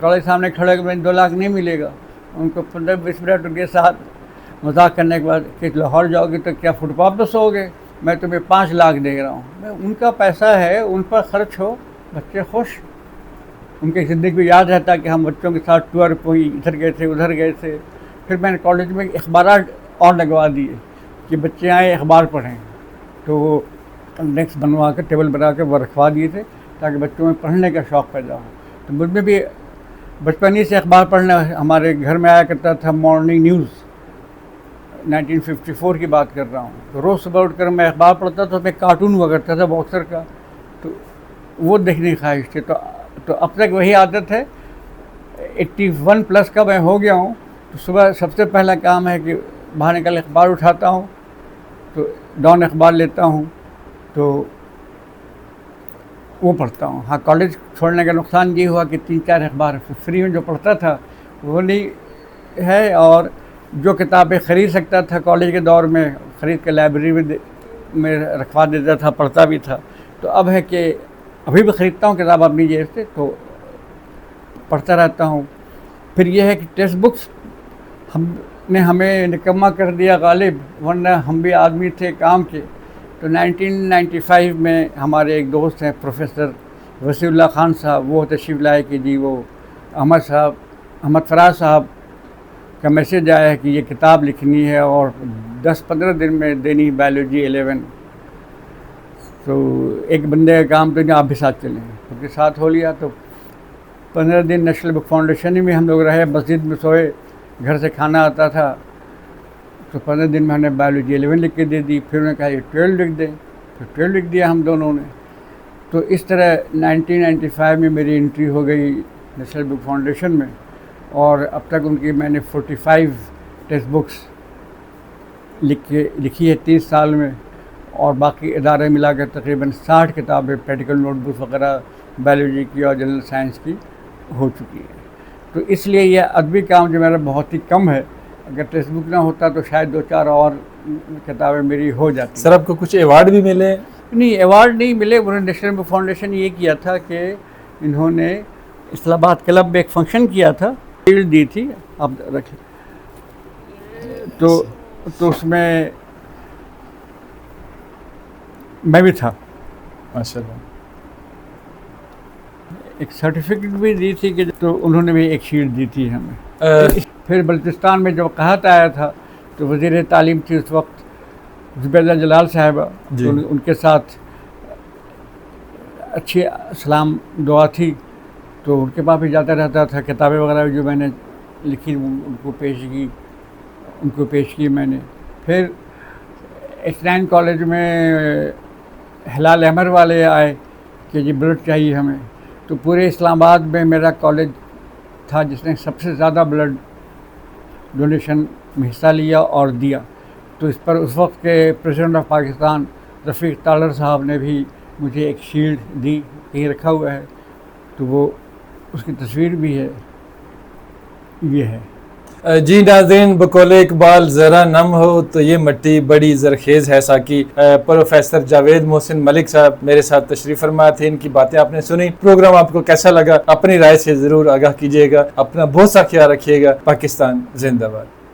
Speaker 2: कॉलेज सामने खड़े होकर 2 लाख नहीं मिलेगा। उनको 15-20 मिनट उनके साथ मजाक करने के बाद कि लाहौर जाओगे तो क्या फुटपाथ पर सोओगे, मैं तुम्हें 5 लाख दे रहा हूँ। मैं उनका पैसा है, उन पर ख़र्च हो, बच्चे खुश। उनकी ज़िंदगी को याद रहता कि हम बच्चों के साथ टूर कोई इधर गए थे उधर गए थे। फिर मैंने कॉलेज में अखबार और लगवा दिए कि बच्चे आए अखबार पढ़ें, तो वो डेस्क बनवा कर टेबल बना कर वो रखवा दिए थे ताकि बच्चों में पढ़ने का शौक़ पैदा हो। तो मुझ में भी बचपन ही से अखबार पढ़ना हमारे घर में आया करता था। मॉर्निंग न्यूज़ 1954 की बात कर रहा हूँ, तो रोज़ सुबह उठकर मैं अखबार पढ़ता था। उसमें कार्टून हुआ करता था बॉक्सर का, तो वो देखने की ख्वाहिश थी। तो अब तक वही आदत है। 81+ का मैं हो गया हूँ, तो सुबह सबसे पहला काम है कि बाहर निकल अखबार उठाता हूँ, तो डॉन अखबार लेता हूँ, तो वो पढ़ता हूँ। हाँ, कॉलेज छोड़ने का नुकसान ये हुआ कि 3-4 अखबार फ्री में जो पढ़ता था वो नहीं है, और जो किताबें ख़रीद सकता था कॉलेज के दौर में ख़रीद के लाइब्रेरी में रखवा देता था, पढ़ता भी था। तो अब है कि अभी भी ख़रीदता हूँ किताब अपनी जेब से, तो पढ़ता रहता हूँ। फिर यह है कि टेक्स्ट बुक्स हमें निकम्मा कर दिया गालिब, वरना हम भी आदमी थे काम के। तो 1995 में हमारे एक दोस्त हैं प्रोफेसर वसीउल्लाह खान साहब, वो तशरीफ़ लाए कि जी वो अहमद फराज साहब का मैसेज आया है कि ये किताब लिखनी है और 10-15 दिन में देनी, बायोलॉजी 11। तो एक बंदे का काम तो आप भी साथ चलें, उनके साथ हो लिया। तो 15 दिन नेशनल बुक फाउंडेशन में हम लोग रहे, मस्जिद में सोए, घर से खाना आता था। तो 15 दिन में हमने बायोलॉजी 11 लिख के दे दी, फिर उन्होंने कहा ये 12 लिख दें, फिर 12 लिख दिया हम दोनों ने। तो इस तरह 1995 में मेरी एंट्री हो गई नेशनल बुक फाउंडेशन में, और अब तक उनकी मैंने 45 टेक्स्ट बुक्स लिखी है 30 साल में, और बाकी इदारे मिलाकर तकरीबन 60 किताबें प्रैक्टिकल नोटबुक वगैरह बायोलॉजी की और जनरल साइंस की हो चुकी है। तो इसलिए यह अदबी काम जो मेरा बहुत ही कम है, अगर टेक्स्ट बुक ना होता तो शायद 2-4 और किताबें मेरी हो जाती।
Speaker 1: सर आपको कुछ अवार्ड भी मिले?
Speaker 2: नहीं, अवार्ड नहीं मिले। उन्होंने नेशनल बुक फाउंडेशन ये किया था कि इन्होंने इस्लामाबाद क्लब में एक फंक्शन किया था, शील्ड दी थी, आप रखें, तो उसमें मैं भी था
Speaker 1: माशाल्लाह।
Speaker 2: एक सर्टिफिकेट भी दी थी कि तो उन्होंने भी एक शील्ड दी थी हमें। फिर बल्तिस्तान में जब कहत आया था तो वज़ीर तालीम थी उस वक्त ज़ुबैदा जलाल साहिबा, तो उनके साथ अच्छी सलाम दुआ थी, तो उनके पास भी जाता रहता था। किताबें वगैरह जो मैंने लिखी उनको पेश की मैंने। फिर H9 कॉलेज में हिलाल अहमर वाले आए कि जी ब्लड चाहिए हमें, तो पूरे इस्लामाबाद में मेरा कॉलेज था जिसने सबसे ज़्यादा ब्लड डोनेशन में हिस्सा लिया और दिया। तो इस पर उस वक्त के प्रेसिडेंट ऑफ पाकिस्तान रफ़ीक तालर साहब ने भी मुझे एक शील्ड दी, कहीं रखा हुआ है, तो वो उसकी तस्वीर भी है, ये है।
Speaker 1: जी नाज़रीन, बकौले इकबाल ज़रा नम हो तो ये मट्टी बड़ी ज़रखेज़ है साकी। प्रोफेसर जावेद मोहसिन मलिक साहब मेरे साथ तशरीफ़ फरमा थे, इनकी बातें आपने सुनी। प्रोग्राम आपको कैसा लगा अपनी राय से ज़रूर आगाह कीजिएगा। अपना बहुत सा ख्याल रखिएगा। पाकिस्तान जिंदाबाद।